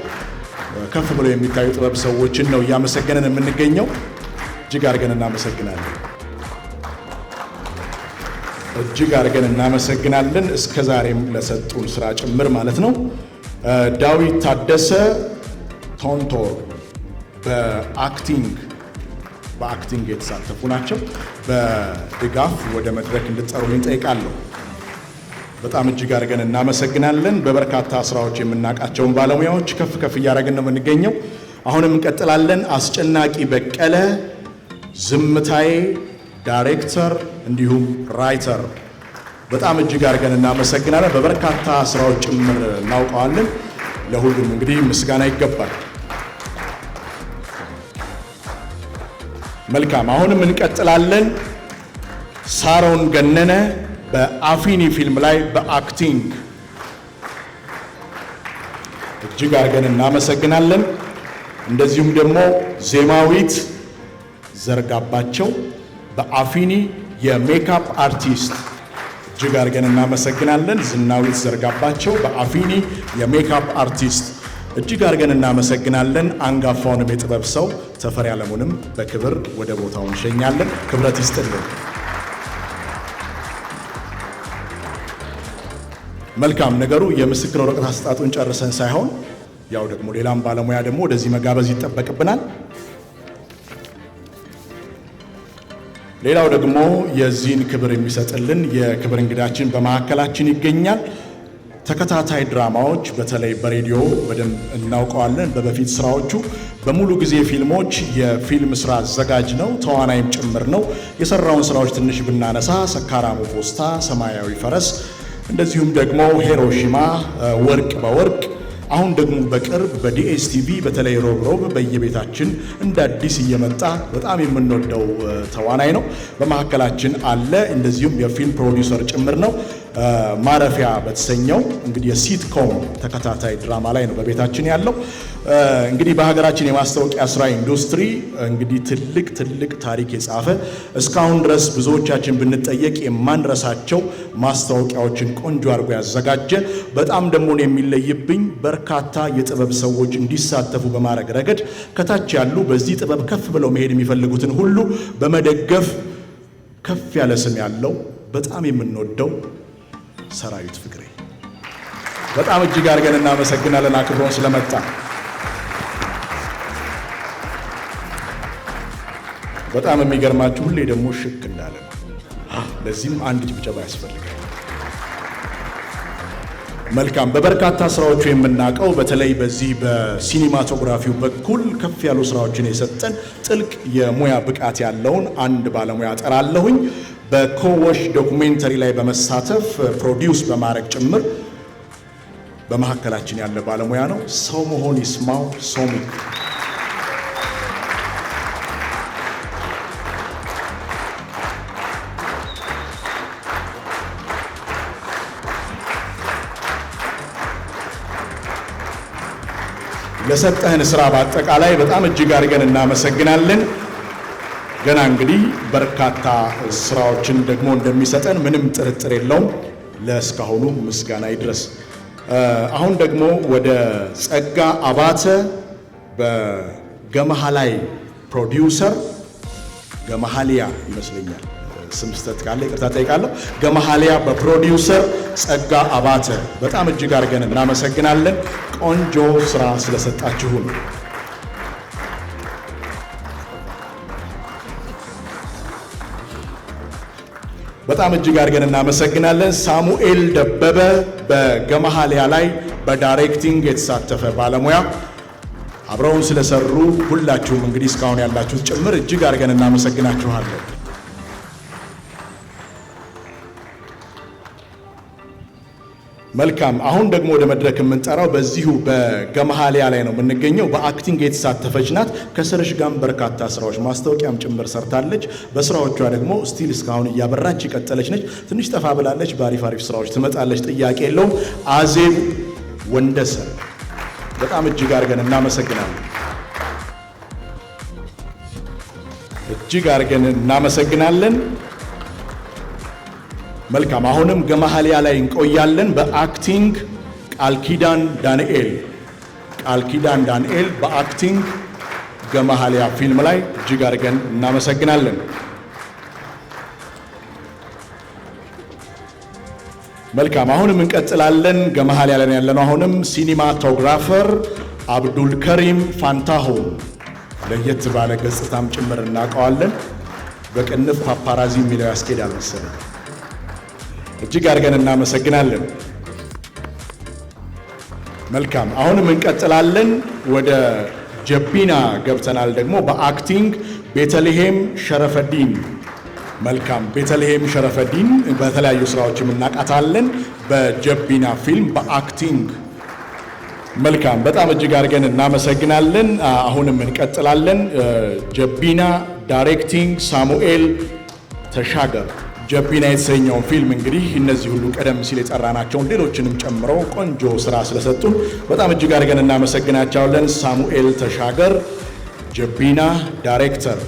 ከፍ ብለው የሚታዩ ጥበብ ሰዎችን ነው እያመሰገንን የምንገኘው። እጅግ አድርገን እናመሰግናለን። እጅግ አድርገን እናመሰግናለን። እስከ ዛሬም ለሰጡን ስራ ጭምር ማለት ነው። ዳዊት ታደሰ ቶንቶር በአክቲንግ የተሳተፉ ናቸው። በድጋፍ ወደ መድረክ እንድትጠሩልኝ ጠይቃለሁ። በጣም እጅግ አድርገን እናመሰግናለን። በበርካታ ስራዎች የምናውቃቸውን ባለሙያዎች ከፍ ከፍ እያደረግን ነው የምንገኘው። አሁንም እንቀጥላለን። አስጨናቂ በቀለ ዝምታዬ ዳይሬክተር እንዲሁም ራይተር በጣም እጅግ አድርገን እናመሰግናለን። በበርካታ ስራዎች ጭምር እናውቀዋለን። ለሁሉም እንግዲህ ምስጋና ይገባል። መልካም፣ አሁንም እንቀጥላለን። ሳሮን ገነነ በአፊኒ ፊልም ላይ በአክቲንግ እጅግ አድርገን እናመሰግናለን። እንደዚሁም ደግሞ ዜማዊት ዘርጋባቸው በአፊኒ የሜካፕ አርቲስት እጅግ አድርገን እናመሰግናለን። ዝናዊት ዘርጋባቸው በአፊኒ የሜካፕ አርቲስት እጅግ አድርገን እናመሰግናለን። አንጋፋውንም የጥበብ ሰው ተፈሪ አለሙንም በክብር ወደ ቦታው እንሸኛለን። ክብረት ይስጥልን። መልካም ነገሩ የምስክር ወረቀት አሰጣጡን ጨርሰን ሳይሆን ያው ደግሞ ሌላም ባለሙያ ደግሞ ወደዚህ መጋበዝ ይጠበቅብናል። ሌላው ደግሞ የዚህን ክብር የሚሰጥልን የክብር እንግዳችን በመካከላችን ይገኛል። ተከታታይ ድራማዎች በተለይ በሬዲዮ በደንብ እናውቀዋለን። በበፊት ስራዎቹ በሙሉ ጊዜ ፊልሞች የፊልም ስራ አዘጋጅ ነው፣ ተዋናይም ጭምር ነው። የሰራውን ስራዎች ትንሽ ብናነሳ ሰካራሙ ፖስታ፣ ሰማያዊ ፈረስ፣ እንደዚሁም ደግሞ ሂሮሺማ፣ ወርቅ በወርቅ፣ አሁን ደግሞ በቅርብ በዲኤስቲቪ በተለይ ሮብ በየቤታችን እንደ አዲስ እየመጣ በጣም የምንወደው ተዋናይ ነው። በመካከላችን አለ። እንደዚሁም የፊልም ፕሮዲውሰር ጭምር ነው። ማረፊያ በተሰኘው እንግዲህ የሲትኮም ተከታታይ ድራማ ላይ ነው በቤታችን ያለው። እንግዲህ በሀገራችን የማስታወቂያ ስራ ኢንዱስትሪ እንግዲህ ትልቅ ታሪክ የጻፈ እስካሁን ድረስ ብዙዎቻችን ብንጠየቅ የማንረሳቸው ማስታወቂያዎችን ቆንጆ አድርጎ ያዘጋጀ፣ በጣም ደግሞ የሚለይብኝ በርካታ የጥበብ ሰዎች እንዲሳተፉ በማድረግ ረገድ ከታች ያሉ በዚህ ጥበብ ከፍ ብለው መሄድ የሚፈልጉትን ሁሉ በመደገፍ ከፍ ያለ ስም ያለው በጣም የምንወደው ሰራዊት ፍቅሬ በጣም እጅግ አድርገን እናመሰግናለን አክብሮን ስለመጣ። በጣም የሚገርማችሁ ሁሌ ደግሞ ሽክ እንዳለ ነው። ለዚህም አንድ ጭብጨባ ያስፈልጋል። መልካም፣ በበርካታ ስራዎቹ የምናውቀው በተለይ በዚህ በሲኒማቶግራፊው በኩል ከፍ ያሉ ስራዎችን የሰጠን ጥልቅ የሙያ ብቃት ያለውን አንድ ባለሙያ ጠራለሁኝ። በኮወሽ ዶኩሜንተሪ ላይ በመሳተፍ ፕሮዲውስ በማድረግ ጭምር በመካከላችን ያለ ባለሙያ ነው። ሰው መሆን ይስማው ሶሚክ ለሰጠህን ስራ በአጠቃላይ በጣም እጅግ አድርገን እናመሰግናለን። ገና እንግዲህ በርካታ ስራዎችን ደግሞ እንደሚሰጠን ምንም ጥርጥር የለውም። ለእስካሁኑ ምስጋና ይድረስ። አሁን ደግሞ ወደ ጸጋ አባተ በገመሃላይ ፕሮዲውሰር ገመሃሊያ ይመስለኛል ስም ስህተት ካለ ይቅርታ ጠይቃለሁ። ገመሃሊያ በፕሮዲውሰር ጸጋ አባተ በጣም እጅግ አድርገን እናመሰግናለን። ቆንጆ ስራ ስለሰጣችሁን በጣም እጅግ አድርገን እናመሰግናለን። ሳሙኤል ደበበ በገመሃሊያ ላይ በዳይሬክቲንግ የተሳተፈ ባለሙያ አብረውን ስለሰሩ ሁላችሁም እንግዲህ እስካሁን ያላችሁት ጭምር እጅግ አድርገን እናመሰግናችኋለን። መልካም። አሁን ደግሞ ወደ መድረክ የምንጠራው በዚሁ በገመሃሊያ ላይ ነው የምንገኘው። በአክቲንግ የተሳተፈች ናት። ከስርሽ ጋር በርካታ ስራዎች ማስታወቂያም ጭምር ሰርታለች። በስራዎቿ ደግሞ ስቲል እስካሁን እያበራች የቀጠለች ነች። ትንሽ ጠፋ ብላለች። በአሪፍ አሪፍ ስራዎች ትመጣለች፣ ጥያቄ የለውም። አዜብ ወንደሰን በጣም እጅግ አድርገን እናመሰግናለን። እጅግ አድርገን እናመሰግናለን። መልካም። አሁንም ገመሃሊያ ላይ እንቆያለን። በአክቲንግ ቃልኪዳን ዳንኤል በአክቲንግ ገመሃሊያ ፊልም ላይ እጅግ አድርገን እናመሰግናለን። መልካም። አሁንም እንቀጥላለን። ገመሃሊያ ላይ ያለነው አሁንም ሲኒማቶግራፈር አብዱል ከሪም ፋንታሁን ለየት ባለ ገጽታም ጭምር እናውቀዋለን። በቅንፍ ፓፓራዚ የሚለው ያስኬዳል መሰለኝ። እጅግ አድርገን እናመሰግናለን። መልካም። አሁንም እንቀጥላለን። ወደ ጀቢና ገብተናል። ደግሞ በአክቲንግ ቤተልሔም ሸረፈዲን። መልካም። ቤተልሔም ሸረፈዲን በተለያዩ ስራዎችም እናውቃታለን። በጀቢና ፊልም በአክቲንግ መልካም። በጣም እጅግ አድርገን እናመሰግናለን። አሁንም እንቀጥላለን። ጀቢና ዳይሬክቲንግ ሳሙኤል ተሻገር። ጀቢና የተሰኘውን ፊልም እንግዲህ እነዚህ ሁሉ ቀደም ሲል የጠራናቸውን ሌሎችንም ጨምሮ ቆንጆ ስራ ስለሰጡን በጣም እጅግ አድርገን እናመሰግናቸዋለን። ሳሙኤል ተሻገር ጀቢና ዳይሬክተር።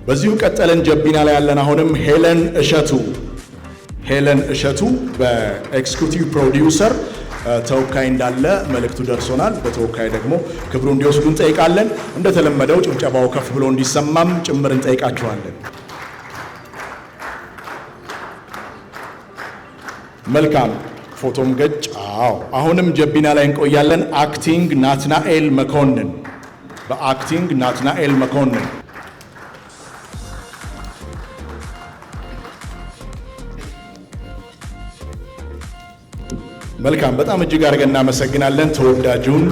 በዚሁ ቀጠለን። ጀቢና ላይ ያለን አሁንም ሄለን እሸቱ በኤክስኪዩቲቭ ፕሮዲውሰር ተወካይ እንዳለ መልእክቱ ደርሶናል። በተወካይ ደግሞ ክብሩ እንዲወስዱ እንጠይቃለን። እንደተለመደው ጭብጨባው ከፍ ብሎ እንዲሰማም ጭምር እንጠይቃችኋለን። መልካም። ፎቶም ገጭ። አሁንም ጀቢና ላይ እንቆያለን። አክቲንግ ናትናኤል መኮንን በአክቲንግ ናትናኤል መኮንን። መልካም። በጣም እጅግ አድርገን እናመሰግናለን። ተወዳጁን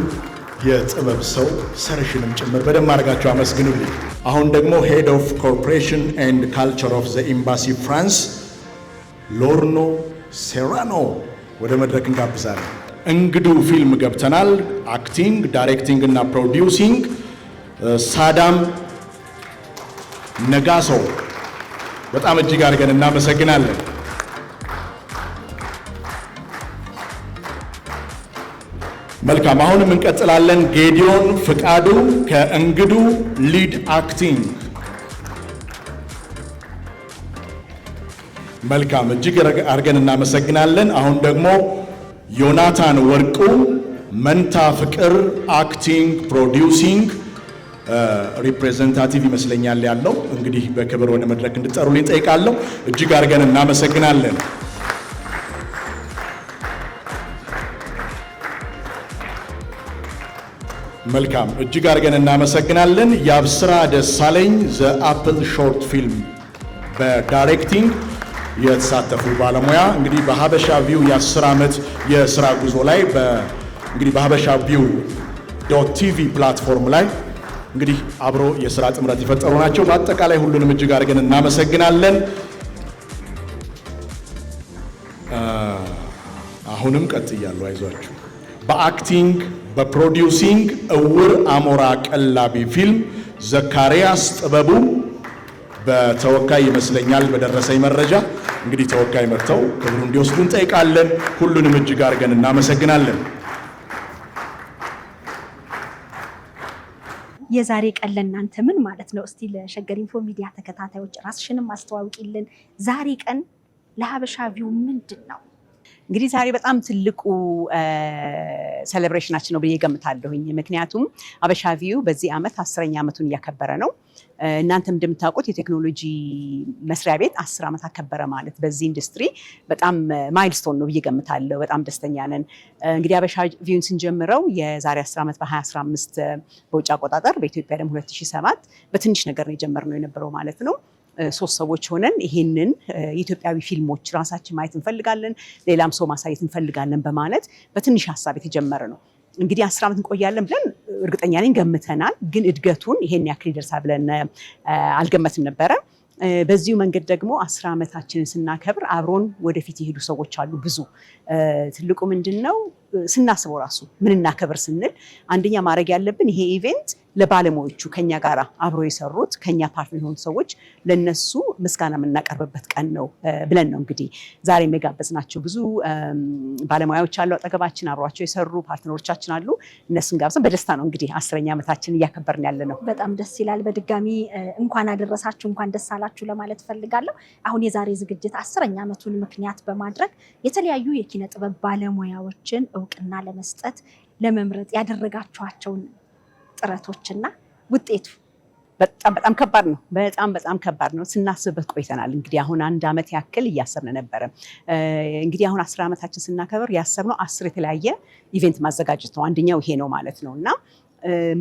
የጥበብ ሰው ሰርሽንም ጭምር በደንብ አድርጋችሁ አመስግኑልኝ። አሁን ደግሞ ሄድ ኦፍ ኮርፖሬሽን ኤንድ ካልቸር ኦፍ ዘ ኤምባሲ ፍራንስ ሎርኖ ሴራኖ ወደ መድረክ እንጋብዛለን። እንግዱ ፊልም ገብተናል። አክቲንግ ዳይሬክቲንግ እና ፕሮዲውሲንግ ሳዳም ነጋሶ በጣም እጅግ አድርገን እናመሰግናለን። መልካም። አሁንም እንቀጥላለን። ጌዲዮን ፍቃዱ ከእንግዱ ሊድ አክቲንግ። መልካም። እጅግ አድርገን እናመሰግናለን። አሁን ደግሞ ዮናታን ወርቁ መንታ ፍቅር አክቲንግ ፕሮዲውሲንግ ሪፕሬዘንታቲቭ ይመስለኛል ያለው። እንግዲህ በክብር ወደ መድረክ እንድጠሩልኝ ጠይቃለሁ። እጅግ አድርገን እናመሰግናለን። መልካም። እጅግ አድርገን እናመሰግናለን። የአብስራ ደሳለኝ ዘ አፕል ሾርት ፊልም በዳይሬክቲንግ የተሳተፉ ባለሙያ እንግዲህ በሀበሻ ቪው የ10 ዓመት የስራ ጉዞ ላይ እንግዲህ በሀበሻ ቪው ቲቪ ፕላትፎርም ላይ እንግዲህ አብሮ የስራ ጥምረት የፈጠሩ ናቸው። በአጠቃላይ ሁሉንም እጅግ አድርገን እናመሰግናለን። አሁንም ቀጥያለሁ፣ አይዟችሁ። በአክቲንግ በፕሮዲውሲንግ እውር አሞራ ቀላቢ ፊልም ዘካሪያስ ጥበቡ በተወካይ ይመስለኛል በደረሰኝ መረጃ እንግዲህ ተወካይ መጥተው ክብሩ እንዲወስዱ እንጠይቃለን። ሁሉንም እጅግ አድርገን እናመሰግናለን። የዛሬ ቀን ለእናንተ ምን ማለት ነው? እስቲ ለሸገር ኢንፎ ሚዲያ ተከታታዮች ራስሽንም አስተዋውቂልን። ዛሬ ቀን ለሀበሻ ቪው ምንድን ነው? እንግዲህ ዛሬ በጣም ትልቁ ሴሌብሬሽናችን ነው ብዬ ገምታለሁኝ። ምክንያቱም ሀበሻ ቪው በዚህ ዓመት 10ኛ ዓመቱን እያከበረ ነው። እናንተም እንደምታውቁት የቴክኖሎጂ መስሪያ ቤት 10 ዓመት አከበረ ማለት በዚህ ኢንዱስትሪ በጣም ማይልስቶን ነው ብዬ ገምታለሁ። በጣም ደስተኛ ነን። እንግዲህ ሀበሻ ቪውን ስንጀምረው የዛሬ 10 ዓመት በ2015 በውጭ አቆጣጠር፣ በኢትዮጵያ ደግሞ 2007 በትንሽ ነገር ነው የጀመርነው የነበረው ማለት ነው። ሶስት ሰዎች ሆነን ይሄንን የኢትዮጵያዊ ፊልሞች ራሳችን ማየት እንፈልጋለን፣ ሌላም ሰው ማሳየት እንፈልጋለን በማለት በትንሽ ሀሳብ የተጀመረ ነው። እንግዲህ 10 ዓመት እንቆያለን ብለን እርግጠኛ ነኝ ገምተናል። ግን እድገቱን ይሄን ያክል ይደርሳል ብለን አልገመትም ነበረ። በዚሁ መንገድ ደግሞ 10 ዓመታችንን ስናከብር አብሮን ወደፊት የሄዱ ሰዎች አሉ ብዙ። ትልቁ ምንድነው ስናስበው ራሱ ምን እናከብር ስንል አንደኛ ማድረግ ያለብን ይሄ ኢቨንት ለባለሙያዎቹ ከኛ ጋር አብሮ የሰሩት ከኛ ፓርትነር የሆኑ ሰዎች ለነሱ ምስጋና የምናቀርብበት ቀን ነው ብለን ነው እንግዲህ ዛሬ የጋበዝናቸው። ብዙ ባለሙያዎች አሉ አጠገባችን አብሯቸው የሰሩ ፓርትነሮቻችን አሉ። እነሱን ጋብዘን በደስታ ነው እንግዲህ 10ኛ ዓመታችን እያከበርን ያለ ነው። በጣም ደስ ይላል። በድጋሚ እንኳን አደረሳችሁ እንኳን ደስ አላችሁ ለማለት ፈልጋለሁ። አሁን የዛሬ ዝግጅት 10ኛ ዓመቱን ምክንያት በማድረግ የተለያዩ የኪነ ጥበብ ባለሙያዎችን እውቅና ለመስጠት ለመምረጥ ያደረጋችኋቸውን ጥረቶችና ውጤቱ በጣም ከባድ ነው። በጣም ከባድ ነው። ስናስብበት ቆይተናል። እንግዲህ አሁን 1 ዓመት ያክል እያሰብን ነበረ። እንግዲህ አሁን 10 ዓመታችን ስናከብር ያሰብነው 10 የተለያየ ኢቨንት ማዘጋጀት ነው። አንደኛው ይሄ ነው ማለት ነው እና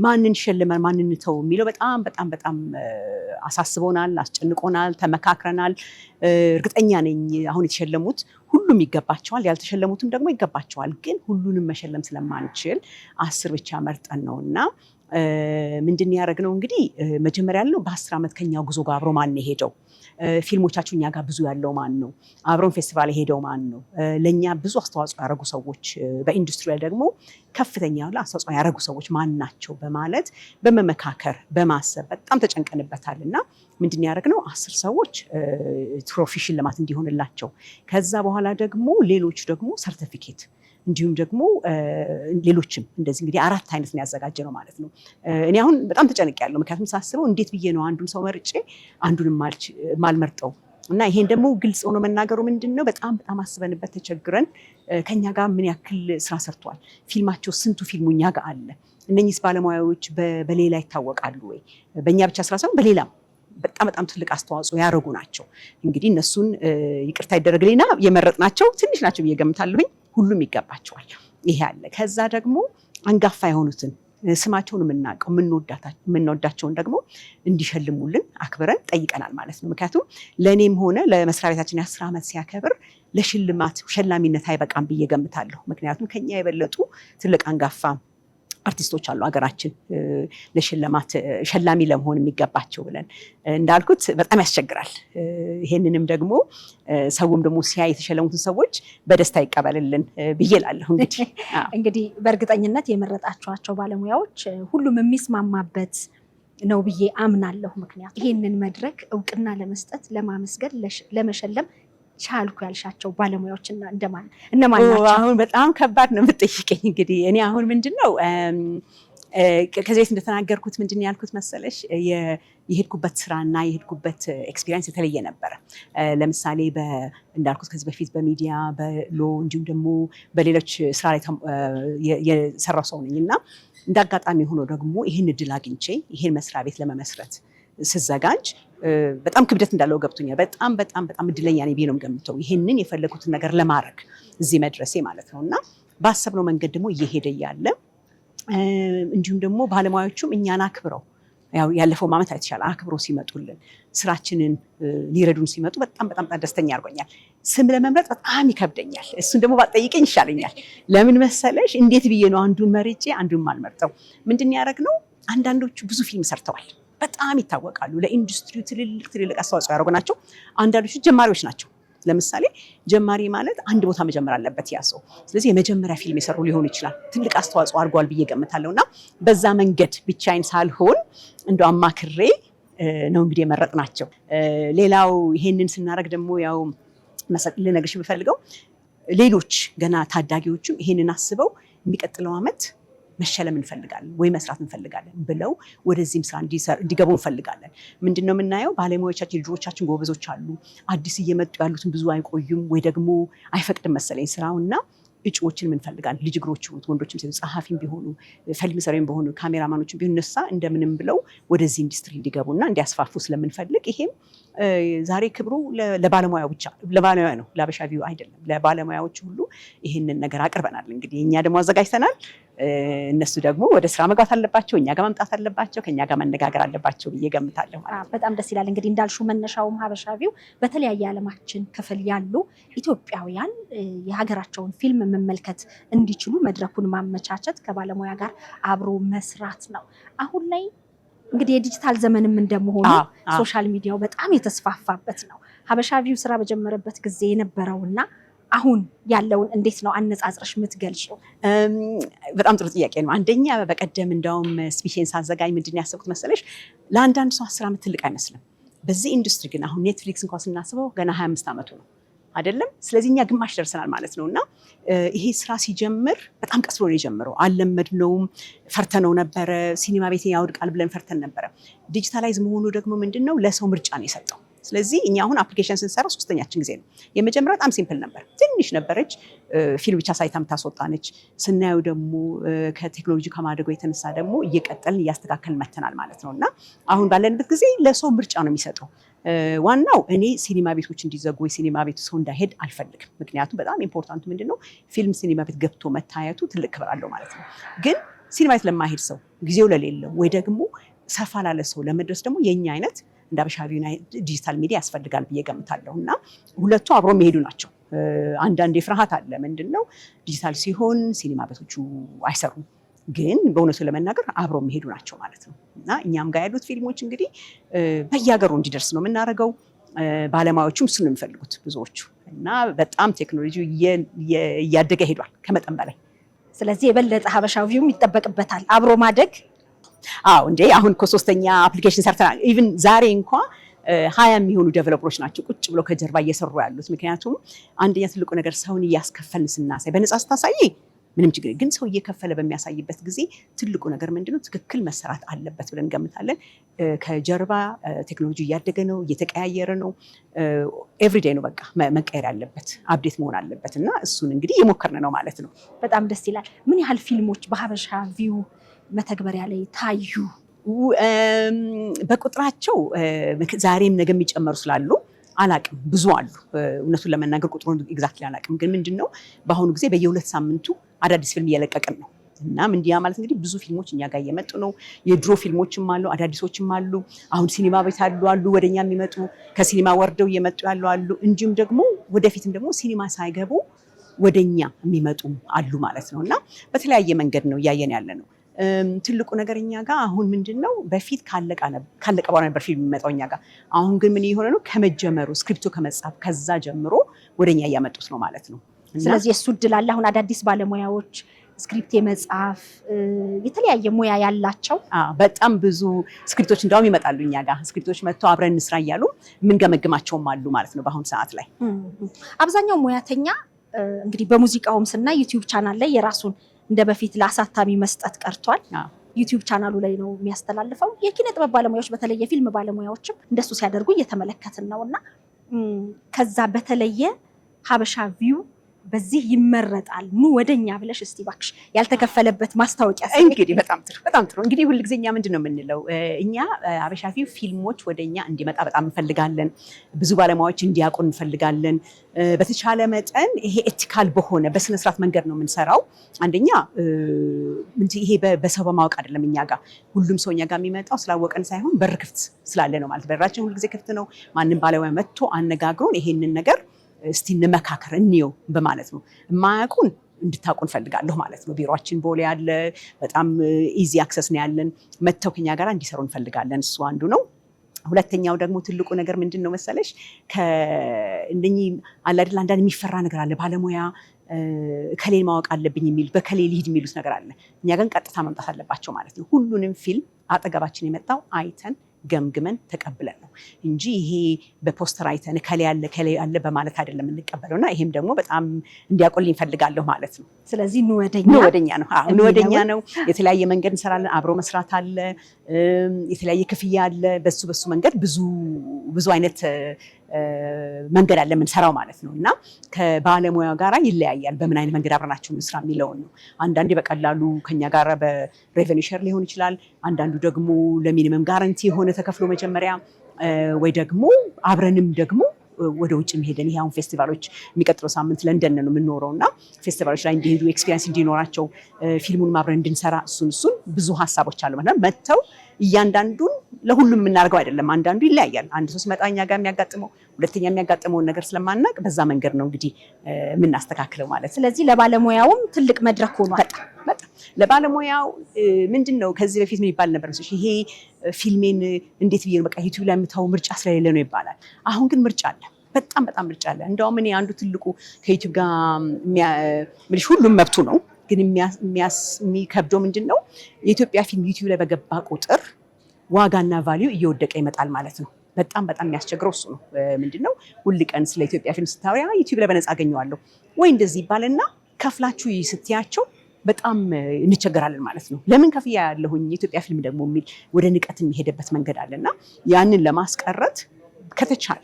ማንን ሸልመን ማንን ተው የሚለው በጣም አሳስቦናል፣ አስጨንቆናል፣ ተመካክረናል። እርግጠኛ ነኝ አሁን የተሸለሙት ሁሉም ይገባቸዋል፣ ያልተሸለሙትም ደግሞ ይገባቸዋል። ግን ሁሉንም መሸለም ስለማንችል 10 ብቻ መርጠን ነውና ምንድን ያደረግነው እንግዲህ መጀመሪያ ያለው በ10 ዓመት ከኛው ጉዞ ጋር አብሮ ማን ሄደው ፊልሞቻችሁ እኛ ጋር ብዙ ያለው ማን ነው፣ አብሮን ፌስቲቫል ሄደው ማን ነው፣ ለኛ ብዙ አስተዋጽኦ ያደረጉ ሰዎች በኢንዱስትሪ ላይ ደግሞ ከፍተኛ አስተዋጽኦ ያደረጉ ሰዎች ማን ናቸው በማለት በመመካከር በማሰብ በጣም ተጨንቀንበታልና ምንድን ያደረግነው 10 ሰዎች ትሮፊ ሽልማት እንዲሆንላቸው ከዛ በኋላ ደግሞ ሌሎች ደግሞ ሰርቲፊኬት እንዲሁም ደግሞ ሌሎችም እንደዚህ እንግዲህ 4 አይነት ነው ያዘጋጀነው ማለት ነው። እኔ አሁን በጣም ተጨንቄያለሁ። ምክንያቱም ሳስበው እንዴት ብዬ ነው አንዱን ሰው መርጬ አንዱን ማልመርጠው እና ይሄን ደግሞ ግልጽ ሆኖ መናገሩ ምንድነው በጣም አስበንበት ተቸግረን ከኛ ጋር ምን ያክል ስራ ሰርቷል፣ ፊልማቸው ስንቱ ፊልሙ እኛ ጋር አለ። እነኚህስ ባለሙያዎች በሌላ ይታወቃሉ ወይ? በእኛ ብቻ ስራ ሳይሆን በሌላም በጣም ትልቅ አስተዋጽኦ ያደረጉ ናቸው። እንግዲህ እነሱን ይቅርታ ይደረግልኝና የመረጥናቸው ትንሽ ናቸው ብዬ ገምታለሁኝ። ሁሉም ይገባቸዋል። ይሄ አለ። ከዛ ደግሞ አንጋፋ የሆኑትን ስማቸውን የምናውቀው የምንወዳቸውን ደግሞ እንዲሸልሙልን አክብረን ጠይቀናል ማለት ነው። ምክንያቱም ለእኔም ሆነ ለመስሪያ ቤታችን 10 ዓመት ሲያከብር ለሽልማት ሸላሚነት አይበቃም ብዬ ገምታለሁ። ምክንያቱም ከኛ የበለጡ ትልቅ አንጋፋ አርቲስቶች አሉ ሀገራችን ለሽልማት ሸላሚ ለመሆን የሚገባቸው ብለን እንዳልኩት በጣም ያስቸግራል። ይሄንንም ደግሞ ሰውም ደግሞ ሲያይ የተሸለሙትን ሰዎች በደስታ ይቀበልልን ብዬ እላለሁ። እንግዲህ በእርግጠኝነት የመረጣችኋቸው ባለሙያዎች ሁሉም የሚስማማበት ነው ብዬ አምናለሁ። ምክንያቱም ይሄንን መድረክ እውቅና ለመስጠት ለማመስገን ለመሸለም ቻልኩ ያልሻቸው ባለሙያዎች እነማን ናቸው? አሁን በጣም ከባድ ነው የምትጠይቀኝ። እንግዲህ እኔ አሁን ምንድነው ከዚህ ቤት እንደተናገርኩት ምንድነው ያልኩት መሰለሽ የሄድኩበት ስራና የሄድኩበት ኤክስፒሪየንስ የተለየ ነበረ። ለምሳሌ እንዳልኩት ከዚህ በፊት በሚዲያ በሎ እንዲሁም ደግሞ በሌሎች ስራ ላይ የሰራው ሰው ነኝ እና እንደ አጋጣሚ ሆኖ ደግሞ ይህን እድል አግኝቼ ይህን መስሪያ ቤት ለመመስረት ስዘጋጅ በጣም ክብደት እንዳለው ገብቶኛል። በጣም እድለኛ ነኝ ብዬ ነው የምገምተው ይህንን የፈለኩትን ነገር ለማድረግ እዚህ መድረሴ ማለት ነው እና ባሰብነው መንገድ ደግሞ እየሄደ እያለ እንዲሁም ደግሞ ባለሙያዎቹም እኛን አክብረው ያለፈው ዓመት አይተሻል አክብረው ሲመጡልን ስራችንን ሊረዱን ሲመጡ በጣም ደስተኛ አድርጎኛል። ስም ለመምረጥ በጣም ይከብደኛል። እሱን ደግሞ ባትጠይቀኝ ይሻለኛል። ለምን መሰለሽ እንዴት ብዬ ነው አንዱን መርጬ አንዱን ማልመርጠው? ምንድን ያደረግነው አንዳንዶቹ ብዙ ፊልም ሰርተዋል፣ በጣም ይታወቃሉ፣ ለኢንዱስትሪው ትልልቅ አስተዋጽኦ ያደረጉ ናቸው። አንዳንዶቹ ጀማሪዎች ናቸው። ለምሳሌ ጀማሪ ማለት አንድ ቦታ መጀመር አለበት ያ ሰው። ስለዚህ የመጀመሪያ ፊልም የሰሩ ሊሆኑ ይችላል፣ ትልቅ አስተዋጽኦ አድርጓል ብዬ ገምታለሁ እና በዛ መንገድ ብቻዬን ሳልሆን እንደው አማክሬ ነው እንግዲህ የመረጥናቸው። ሌላው ይሄንን ስናደርግ ደግሞ ያው ልነግርሽ የምፈልገው ሌሎች ገና ታዳጊዎችም ይሄንን አስበው የሚቀጥለው ዓመት መሸለም እንፈልጋለን ወይ መስራት እንፈልጋለን ብለው ወደዚህም ስራ እንዲገቡ እንፈልጋለን። ምንድነው የምናየው? ባለሙያዎቻችን ልጆቻችን ጎበዞች አሉ። አዲስ እየመጡ ያሉትን ብዙ አይቆዩም ወይ ደግሞ አይፈቅድም መሰለኝ ስራውና እጩዎችን እንፈልጋለን። ልጅ እግሮች ይሁኑ ወንዶችም ሴቶች ጸሐፊም ቢሆኑ ፊልም ሰሪም ቢሆኑ ካሜራማኖችም ቢሆኑ እነሳ እንደምንም ብለው ወደዚህ ኢንዱስትሪ እንዲገቡና እንዲያስፋፉ ስለምንፈልግ ይሄም ዛሬ ክብሩ ለባለሙያው ብቻ ለባለሙያ ነው፣ ለአበሻ ቪው አይደለም። ለባለሙያዎች ሁሉ ይህንን ነገር አቅርበናል። እንግዲህ እኛ ደግሞ አዘጋጅተናል። እነሱ ደግሞ ወደ ስራ መግባት አለባቸው፣ እኛ ጋር መምጣት አለባቸው፣ ከኛ ጋር መነጋገር አለባቸው ብዬ ገምታለሁ ማለት ነው። በጣም ደስ ይላል። እንግዲህ እንዳልሹ መነሻውም ሀበሻ ቪው በተለያየ ዓለማችን ክፍል ያሉ ኢትዮጵያውያን የሀገራቸውን ፊልም መመልከት እንዲችሉ መድረኩን ማመቻቸት፣ ከባለሙያ ጋር አብሮ መስራት ነው። አሁን ላይ እንግዲህ የዲጂታል ዘመንም እንደመሆኑ ሶሻል ሚዲያው በጣም የተስፋፋበት ነው። ሀበሻ ቪው ስራ በጀመረበት ጊዜ የነበረውና አሁን ያለውን እንዴት ነው አነጻጽረሽ የምትገልጪው? በጣም ጥሩ ጥያቄ ነው። አንደኛ በቀደም እንደውም ስፒሽን ሳዘጋጅ ምንድን ያሰብኩት መሰለሽ፣ ለአንዳንድ ሰው 10 ዓመት ትልቅ አይመስልም። በዚህ ኢንዱስትሪ ግን አሁን ኔትፍሊክስ እንኳን ስናስበው ገና 25 ዓመቱ ነው አይደለም? ስለዚህ እኛ ግማሽ ደርሰናል ማለት ነው። እና ይሄ ስራ ሲጀምር በጣም ቀስ ብሎ ነው የጀመረው። አልለመድነውም፣ ፈርተነው ነበረ። ሲኒማ ቤት ያውድቃል ብለን ፈርተን ነበረ። ዲጂታላይዝ መሆኑ ደግሞ ምንድነው ለሰው ምርጫ ነው የሰጠው። ስለዚህ እኛ አሁን አፕሊኬሽን ስንሰራ 3ኛችን ጊዜ ነው። የመጀመሪያው በጣም ሲምፕል ነበር፣ ትንሽ ነበረች፣ ፊልም ብቻ ሳይታ የምታስወጣነች። ስናየው ደግሞ ከቴክኖሎጂ ከማደጉ የተነሳ ደግሞ እየቀጠልን እያስተካከልን መተናል ማለት ነው። እና አሁን ባለንበት ጊዜ ለሰው ምርጫ ነው የሚሰጠው። ዋናው እኔ ሲኒማ ቤቶች እንዲዘጉ የሲኒማ ቤቱ ሰው እንዳይሄድ አልፈልግም። ምክንያቱም በጣም ኢምፖርታንቱ ምንድነው ፊልም ሲኒማ ቤት ገብቶ መታየቱ ትልቅ ክብር አለው ማለት ነው። ግን ሲኒማ ቤት ለማይሄድ ሰው፣ ጊዜው ለሌለው ወይ ደግሞ ሰፋ ላለ ሰው ለመድረስ ደግሞ የኛ አይነት እንደ ሀበሻ ቪው ዲጂታል ሚዲያ ያስፈልጋል ብዬ ገምታለሁ። እና ሁለቱ አብሮ የሚሄዱ ናቸው። አንዳንድ ፍርሃት አለ። ምንድነው ዲጂታል ሲሆን ሲኒማ ቤቶቹ አይሰሩም፣ ግን በእውነቱ ለመናገር አብሮ የሚሄዱ ናቸው ማለት ነው። እና እኛም ጋር ያሉት ፊልሞች እንግዲህ በየሀገሩ እንዲደርስ ነው የምናደርገው። ባለሙያዎቹም እሱን ነው የሚፈልጉት ብዙዎቹ። እና በጣም ቴክኖሎጂ እያደገ ሄዷል ከመጠን በላይ። ስለዚህ የበለጠ ሀበሻ ቪውም ይጠበቅበታል አብሮ ማደግ። እንዴ አሁን እኮ 3ኛ አፕሊኬሽን ሰርተናል። ኢቭን ዛሬ እንኳ 20 የሚሆኑ ዴቨሎፐሮች ናቸው ቁጭ ብለው ከጀርባ እየሰሩ ያሉት። ምክንያቱም አንደኛ ትልቁ ነገር ሰውን እያስከፈልን ስናሳይ፣ በነፃ ስታሳይ ምንም ችግር፣ ግን ሰው እየከፈለ በሚያሳይበት ጊዜ ትልቁ ነገር ምንድነው ትክክል መሰራት አለበት ብለን እንገምታለን። ከጀርባ ቴክኖሎጂ እያደገ ነው፣ እየተቀያየረ ነው። ኤቭሪዴይ ነው በቃ መቀየር ያለበት፣ አፕዴት መሆን አለበት። እና እሱን እንግዲህ እየሞከርን ነው ማለት ነው። በጣም ደስ ይላል። ምን ያህል ፊልሞች በሀበሻ ቪው መተግበሪያ ላይ ታዩ? በቁጥራቸው ዛሬም ነገ የሚጨመሩ ስላሉ አላቅም፣ ብዙ አሉ። እውነቱን ለመናገር ቁጥሩን ኤግዛክትሊ አላቅም። ግን ምንድነው በአሁኑ ጊዜ በየ2 ሳምንቱ አዳዲስ ፊልም እየለቀቅን ነው። እና ምንዲያ ማለት እንግዲህ ብዙ ፊልሞች እኛ ጋር እየመጡ ነው። የድሮ ፊልሞችም አሉ፣ አዳዲሶችም አሉ። አሁን ሲኒማ ቤት አሉ ወደኛ የሚመጡ፣ ከሲኒማ ወርደው እየመጡ ያሉ አሉ። እንዲሁም ደግሞ ወደፊትም ደግሞ ሲኒማ ሳይገቡ ወደኛ የሚመጡ አሉ ማለት ነው። እና በተለያየ መንገድ ነው እያየን ያለ ነው። ትልቁ ነገር እኛ ጋር አሁን ምንድነው በፊት ካለቀ በኋላ ነበር ፊልም የሚመጣው እኛ ጋር። አሁን ግን ምን እየሆነ ነው? ከመጀመሩ ስክሪፕቱ ከመጻፍ ከዛ ጀምሮ ወደኛ እያመጡት ነው ማለት ነው። ስለዚህ እሱ እድል አለ። አሁን አዳዲስ ባለሙያዎች ስክሪፕት የመጻፍ የተለያየ ሙያ ያላቸው በጣም ብዙ ስክሪፕቶች እንደውም ይመጣሉ እኛ ጋር። ስክሪፕቶች መጥተው አብረን እንስራ እያሉ የምንገመግማቸውም አሉ ማለት ነው በአሁኑ ሰዓት ላይ። አብዛኛው ሙያተኛ እንግዲህ በሙዚቃውም ስናይ ዩቲዩብ ቻናል ላይ የራሱን እንደ በፊት ለአሳታሚ መስጠት ቀርቷል። ዩቲዩብ ቻናሉ ላይ ነው የሚያስተላልፈው። የኪነ ጥበብ ባለሙያዎች በተለይ የፊልም ባለሙያዎችም እንደሱ ሲያደርጉ እየተመለከትን ነው። እና ከዛ በተለየ ሀበሻ ቪው በዚህ ይመረጣል ኑ ወደኛ ብለሽ እስቲ እባክሽ ያልተከፈለበት ማስታወቂያ። እንግዲህ በጣም ጥሩ እንግዲህ ሁልጊዜ እኛ ምንድን ነው የምንለው፣ እኛ ሀበሻ ቪው ፊልሞች ወደኛ እንዲመጣ በጣም እንፈልጋለን። ብዙ ባለሙያዎች እንዲያውቁ እንፈልጋለን። በተቻለ መጠን ይሄ ኤቲካል በሆነ በስነስርዓት መንገድ ነው የምንሰራው። አንደኛ ይሄ በሰው በማወቅ አይደለም። እኛ ጋር ሁሉም ሰው እኛ ጋር የሚመጣው ስላወቀን ሳይሆን በር ክፍት ስላለ ነው ማለት። በራችን ሁልጊዜ ክፍት ነው። ማንም ባለሙያ መጥቶ አነጋግሮን ይሄንን ነገር እስቲ እንመካከር እንየው በማለት ነው። የማያውቁን እንድታውቁ እንፈልጋለሁ ማለት ነው። ቢሮአችን ቦሌ ያለ በጣም ኢዚ አክሰስ ነው ያለን። መጥተው ከኛ ጋር እንዲሰሩ እንፈልጋለን። እሱ አንዱ ነው። ሁለተኛው ደግሞ ትልቁ ነገር ምንድን ነው መሰለሽ፣ እንደኚህ አለ አይደል አንዳንድ የሚፈራ ነገር አለ። ባለሙያ ከሌል ማወቅ አለብኝ የሚል በከሌል ሊሄድ የሚሉት ነገር አለ። እኛ ግን ቀጥታ መምጣት አለባቸው ማለት ነው። ሁሉንም ፊልም አጠገባችን የመጣው አይተን ገምግመን ተቀብለን ነው እንጂ ይሄ በፖስተር አይተን ከሌ ያለ በማለት አይደለም እንቀበለው። እና ይሄም ደግሞ በጣም እንዲያቆልኝ እንፈልጋለሁ ማለት ነው። ስለዚህ ኑ ወደኛ ነው። የተለያየ መንገድ እንሰራለን። አብሮ መስራት አለ፣ የተለያየ ክፍያ አለ። በሱ መንገድ ብዙ አይነት መንገድ አለ የምንሰራው ማለት ነው። እና ከባለሙያ ጋር ይለያያል በምን አይነት መንገድ አብረናቸው እንስራ የሚለውን ነው። አንዳንዴ በቀላሉ ከኛ ጋር በሬቨኒው ሼር ሊሆን ይችላል። አንዳንዱ ደግሞ ለሚኒመም ጋራንቲ የሆነ ተከፍሎ መጀመሪያ፣ ወይ ደግሞ አብረንም ደግሞ ወደ ውጭ ሄደን ይሄ አሁን ፌስቲቫሎች የሚቀጥለው ሳምንት ለንደን ነው የምንኖረው እና ፌስቲቫሎች ላይ እንዲሄዱ ኤክስፒሪየንስ እንዲኖራቸው ፊልሙን አብረን እንድንሰራ እሱን ብዙ ሀሳቦች አሉ ማለት መጥተው እያንዳንዱን ለሁሉም የምናደርገው አይደለም። አንዳንዱ ይለያያል። አንድ ሰው ሲመጣ እኛ ጋር የሚያጋጥመው ሁለተኛ የሚያጋጥመውን ነገር ስለማናቅ በዛ መንገድ ነው እንግዲህ የምናስተካክለው ማለት ነው። ስለዚህ ለባለሙያውም ትልቅ መድረክ ሆኗል። በጣም ለባለሙያው ምንድን ነው ከዚህ በፊት ምን ይባል ነበር መሰለሽ ይሄ ፊልሜን እንዴት ብዬ ነው በቃ ዩቲዩብ ላይ የምታው ምርጫ ስለሌለ ነው ይባላል። አሁን ግን ምርጫ አለ። በጣም ምርጫ አለ። እንደውም እኔ አንዱ ትልቁ ከዩቲዩብ ጋር ምልሽ ሁሉም መብቱ ነው ግን የሚከብደው ምንድን ነው የኢትዮጵያ ፊልም ዩቲዩብ ላይ በገባ ቁጥር ዋጋና ቫልዩ እየወደቀ ይመጣል ማለት ነው። በጣም የሚያስቸግረው እሱ ነው። ምንድነው ሁል ቀን ስለ ኢትዮጵያ ፊልም ስታወሪ ዩቲዩብ ላይ በነፃ አገኘዋለሁ ወይ እንደዚህ ይባልና ከፍላችሁ ስትያቸው በጣም እንቸገራለን ማለት ነው። ለምን ከፍያ ያለሁኝ የኢትዮጵያ ፊልም ደግሞ የሚል ወደ ንቀት የሚሄድበት መንገድ አለና ያንን ለማስቀረት ከተቻለ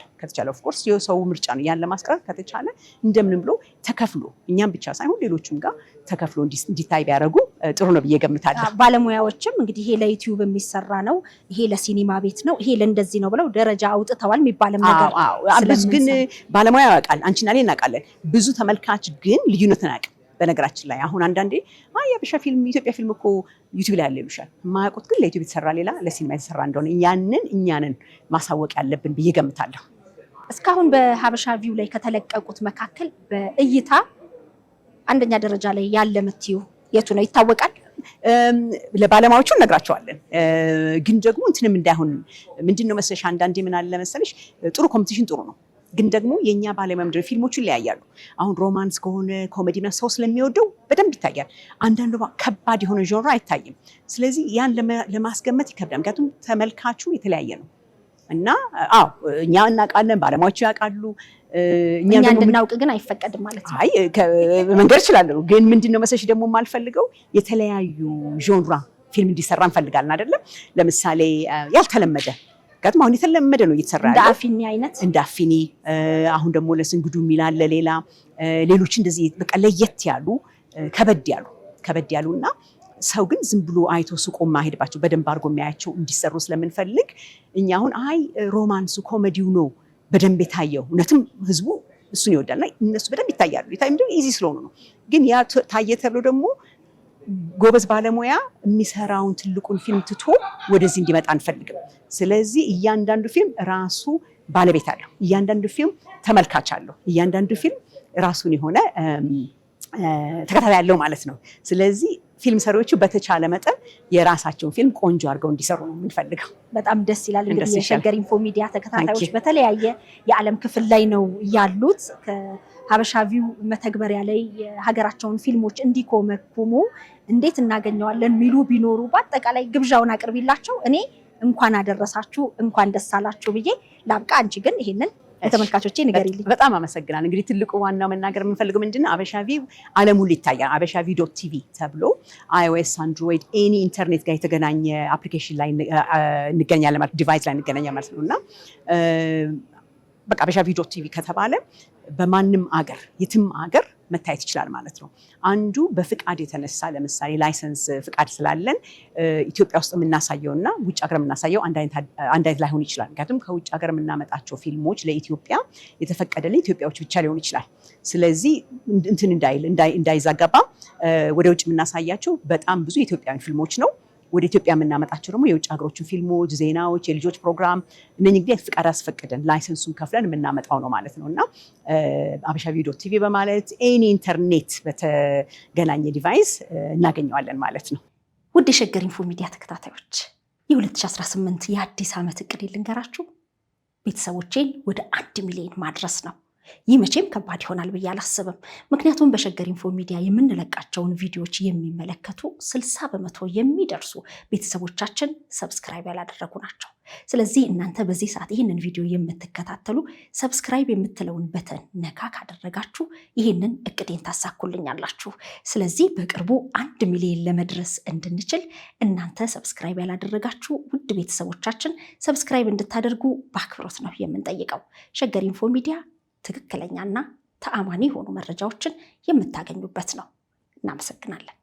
ኦፍ ኮርስ የሰው ምርጫ ነው። ያን ለማስቀረት ከተቻለ እንደምንም ብሎ ተከፍሎ እኛም ብቻ ሳይሆን ሌሎችም ጋር ተከፍሎ እንዲታይ ቢያደርጉ ጥሩ ነው ብዬ ገምታለሁ። ባለሙያዎችም እንግዲህ ይሄ ለዩቲዩብ የሚሰራ ነው፣ ይሄ ለሲኒማ ቤት ነው፣ ይሄ ለእንደዚህ ነው ብለው ደረጃ አውጥተዋል የሚባልም ነገር ብዙ ግን ባለሙያ ያውቃል። አንቺና እኔ እናውቃለን። ብዙ ተመልካች ግን ልዩነትን አያውቅም። በነገራችን ላይ አሁን አንዳንዴ የአበሻ ፊልም የኢትዮጵያ ፊልም እኮ ዩቲዩብ ላይ ያለ ይሉሻል። የማያውቁት ግን ለዩቲዩብ የተሰራ ሌላ ለሲኒማ የተሰራ እንደሆነ ያንን እኛንን ማሳወቅ ያለብን ብዬ ገምታለሁ። እስካሁን በሀበሻ ቪው ላይ ከተለቀቁት መካከል በእይታ አንደኛ ደረጃ ላይ ያለ ምትዩ የቱ ነው ይታወቃል? ለባለሙያዎቹ እነግራቸዋለን። ግን ደግሞ እንትንም እንዳይሆን ምንድነው መሰለሽ አንዳንዴ ምን አለ መሰለሽ ጥሩ ኮምፒቲሽን ጥሩ ነው ግን ደግሞ የኛ ባለሙያ ምንድነው ፊልሞቹ ይለያያሉ። አሁን ሮማንስ ከሆነ ኮሜዲ ነው ሰው ስለሚወደው በደንብ ይታያል። አንዳንዱ ከባድ የሆነ ጆንራ አይታይም። ስለዚህ ያን ለማስገመት ይከብዳል። ምክንያቱም ተመልካቹ የተለያየ ነው እና እኛ እናውቃለን፣ ባለሙያዎቹ ያውቃሉ። እኛ እንድናውቅ ግን አይፈቀድም ማለት ነው። መንገድ እችላለሁ ግን ምንድነው መሰለሽ ደግሞ የማልፈልገው የተለያዩ ጆንራ ፊልም እንዲሰራ እንፈልጋለን አይደለም። ለምሳሌ ያልተለመደ ምክንያቱም አሁን የተለመደ ነው እየተሰራ ያለው እንደ አፊኒ አይነት እንደ አፊኒ አሁን ደግሞ ለስንግዱ የሚላል ሌላ ሌሎች እንደዚህ በቃ ለየት ያሉ ከበድ ያሉና ሰው ግን ዝም ብሎ አይቶ ሱቆ ማሄድባቸው በደንብ አድርጎ የሚያያቸው እንዲሰሩ ስለምንፈልግ እኛ አሁን ሮማንሱ ኮሜዲው ነው በደንብ የታየው እውነትም ህዝቡ እሱን ይወዳልና እነሱ በደንብ ይታያሉ። ምንድነው ኢዚ ስለሆኑ ነው። ግን ያ ታየ ተብሎ ደግሞ ጎበዝ ባለሙያ የሚሰራውን ትልቁን ፊልም ትቶ ወደዚህ እንዲመጣ አንፈልግም። ስለዚህ እያንዳንዱ ፊልም ራሱ ባለቤት አለው፣ እያንዳንዱ ፊልም ተመልካች አለው፣ እያንዳንዱ ፊልም ራሱን የሆነ ተከታታይ ያለው ማለት ነው። ስለዚህ ፊልም ሰሪዎቹ በተቻለ መጠን የራሳቸውን ፊልም ቆንጆ አድርገው እንዲሰሩ ነው የምንፈልገው። በጣም ደስ ይላል። እንግዲህ የሸገር ኢንፎ ሚዲያ ተከታታዮች በተለያየ የዓለም ክፍል ላይ ነው ያሉት። ሀበሻ ቪው መተግበሪያ ላይ የሀገራቸውን ፊልሞች እንዲኮመኩሙ እንዴት እናገኘዋለን ሚሉ ቢኖሩ በአጠቃላይ ግብዣውን አቅርቢላቸው። እኔ እንኳን አደረሳችሁ እንኳን ደስ አላችሁ ብዬ ላብቃ። አንቺ ግን ይሄንን ለተመልካቾቼ ንገሪልኝ። በጣም አመሰግናለሁ። እንግዲህ ትልቁ ዋናው መናገር የምንፈልገው ምንድነው አበሻ ቪው ዓለም ሁሉ ይታያል። አበሻ ቪው .tv ተብሎ iOS፣ አንድሮይድ ኤኒ ኢንተርኔት ጋር የተገናኘ አፕሊኬሽን ላይ እንገኛለን ማለት ዲቫይስ ላይ እንገናኛለን ማለት ነውና በቃ አበሻ ቪው .tv ከተባለ በማንም አገር የትም አገር መታየት ይችላል ማለት ነው። አንዱ በፍቃድ የተነሳ ለምሳሌ ላይሰንስ ፍቃድ ስላለን ኢትዮጵያ ውስጥ የምናሳየውና ውጭ ሀገር የምናሳየው አንድ አይነት ላይሆን ይችላል። ምክንያቱም ከውጭ ሀገር የምናመጣቸው ፊልሞች ለኢትዮጵያ የተፈቀደልን ኢትዮጵያዎች ብቻ ሊሆን ይችላል። ስለዚህ እንትን እንዳይዛጋባ ወደ ውጭ የምናሳያቸው በጣም ብዙ የኢትዮጵያውያን ፊልሞች ነው። ወደ ኢትዮጵያ የምናመጣቸው ደግሞ የውጭ ሀገሮችን ፊልሞች፣ ዜናዎች፣ የልጆች ፕሮግራም እነኚህ እንግዲህ ፍቃድ አስፈቅደን ላይሰንሱን ከፍለን የምናመጣው ነው ማለት ነው እና አበሻ ቪው .tv በማለት ኤኒ ኢንተርኔት በተገናኘ ዲቫይስ እናገኘዋለን ማለት ነው። ውድ የሸገር ኢንፎ ሚዲያ ተከታታዮች የ2018 የአዲስ ዓመት እቅድ ልንገራችሁ። ቤተሰቦቼን ወደ 1 ሚሊዮን ማድረስ ነው። ይህ መቼም ከባድ ይሆናል ብዬ አላስብም። ምክንያቱም በሸገር ኢንፎ ሚዲያ የምንለቃቸውን ቪዲዮዎች የሚመለከቱ 60% የሚደርሱ ቤተሰቦቻችን ሰብስክራይብ ያላደረጉ ናቸው። ስለዚህ እናንተ በዚህ ሰዓት ይህንን ቪዲዮ የምትከታተሉ ሰብስክራይብ የምትለውን በተን ነካ ካደረጋችሁ ይህንን እቅዴን ታሳኩልኛላችሁ። ስለዚህ በቅርቡ 1 ሚሊዮን ለመድረስ እንድንችል እናንተ ሰብስክራይብ ያላደረጋችሁ ውድ ቤተሰቦቻችን ሰብስክራይብ እንድታደርጉ በአክብሮት ነው የምንጠይቀው። ሸገር ኢንፎ ሚዲያ ትክክለኛና ተአማኒ የሆኑ መረጃዎችን የምታገኙበት ነው። እናመሰግናለን።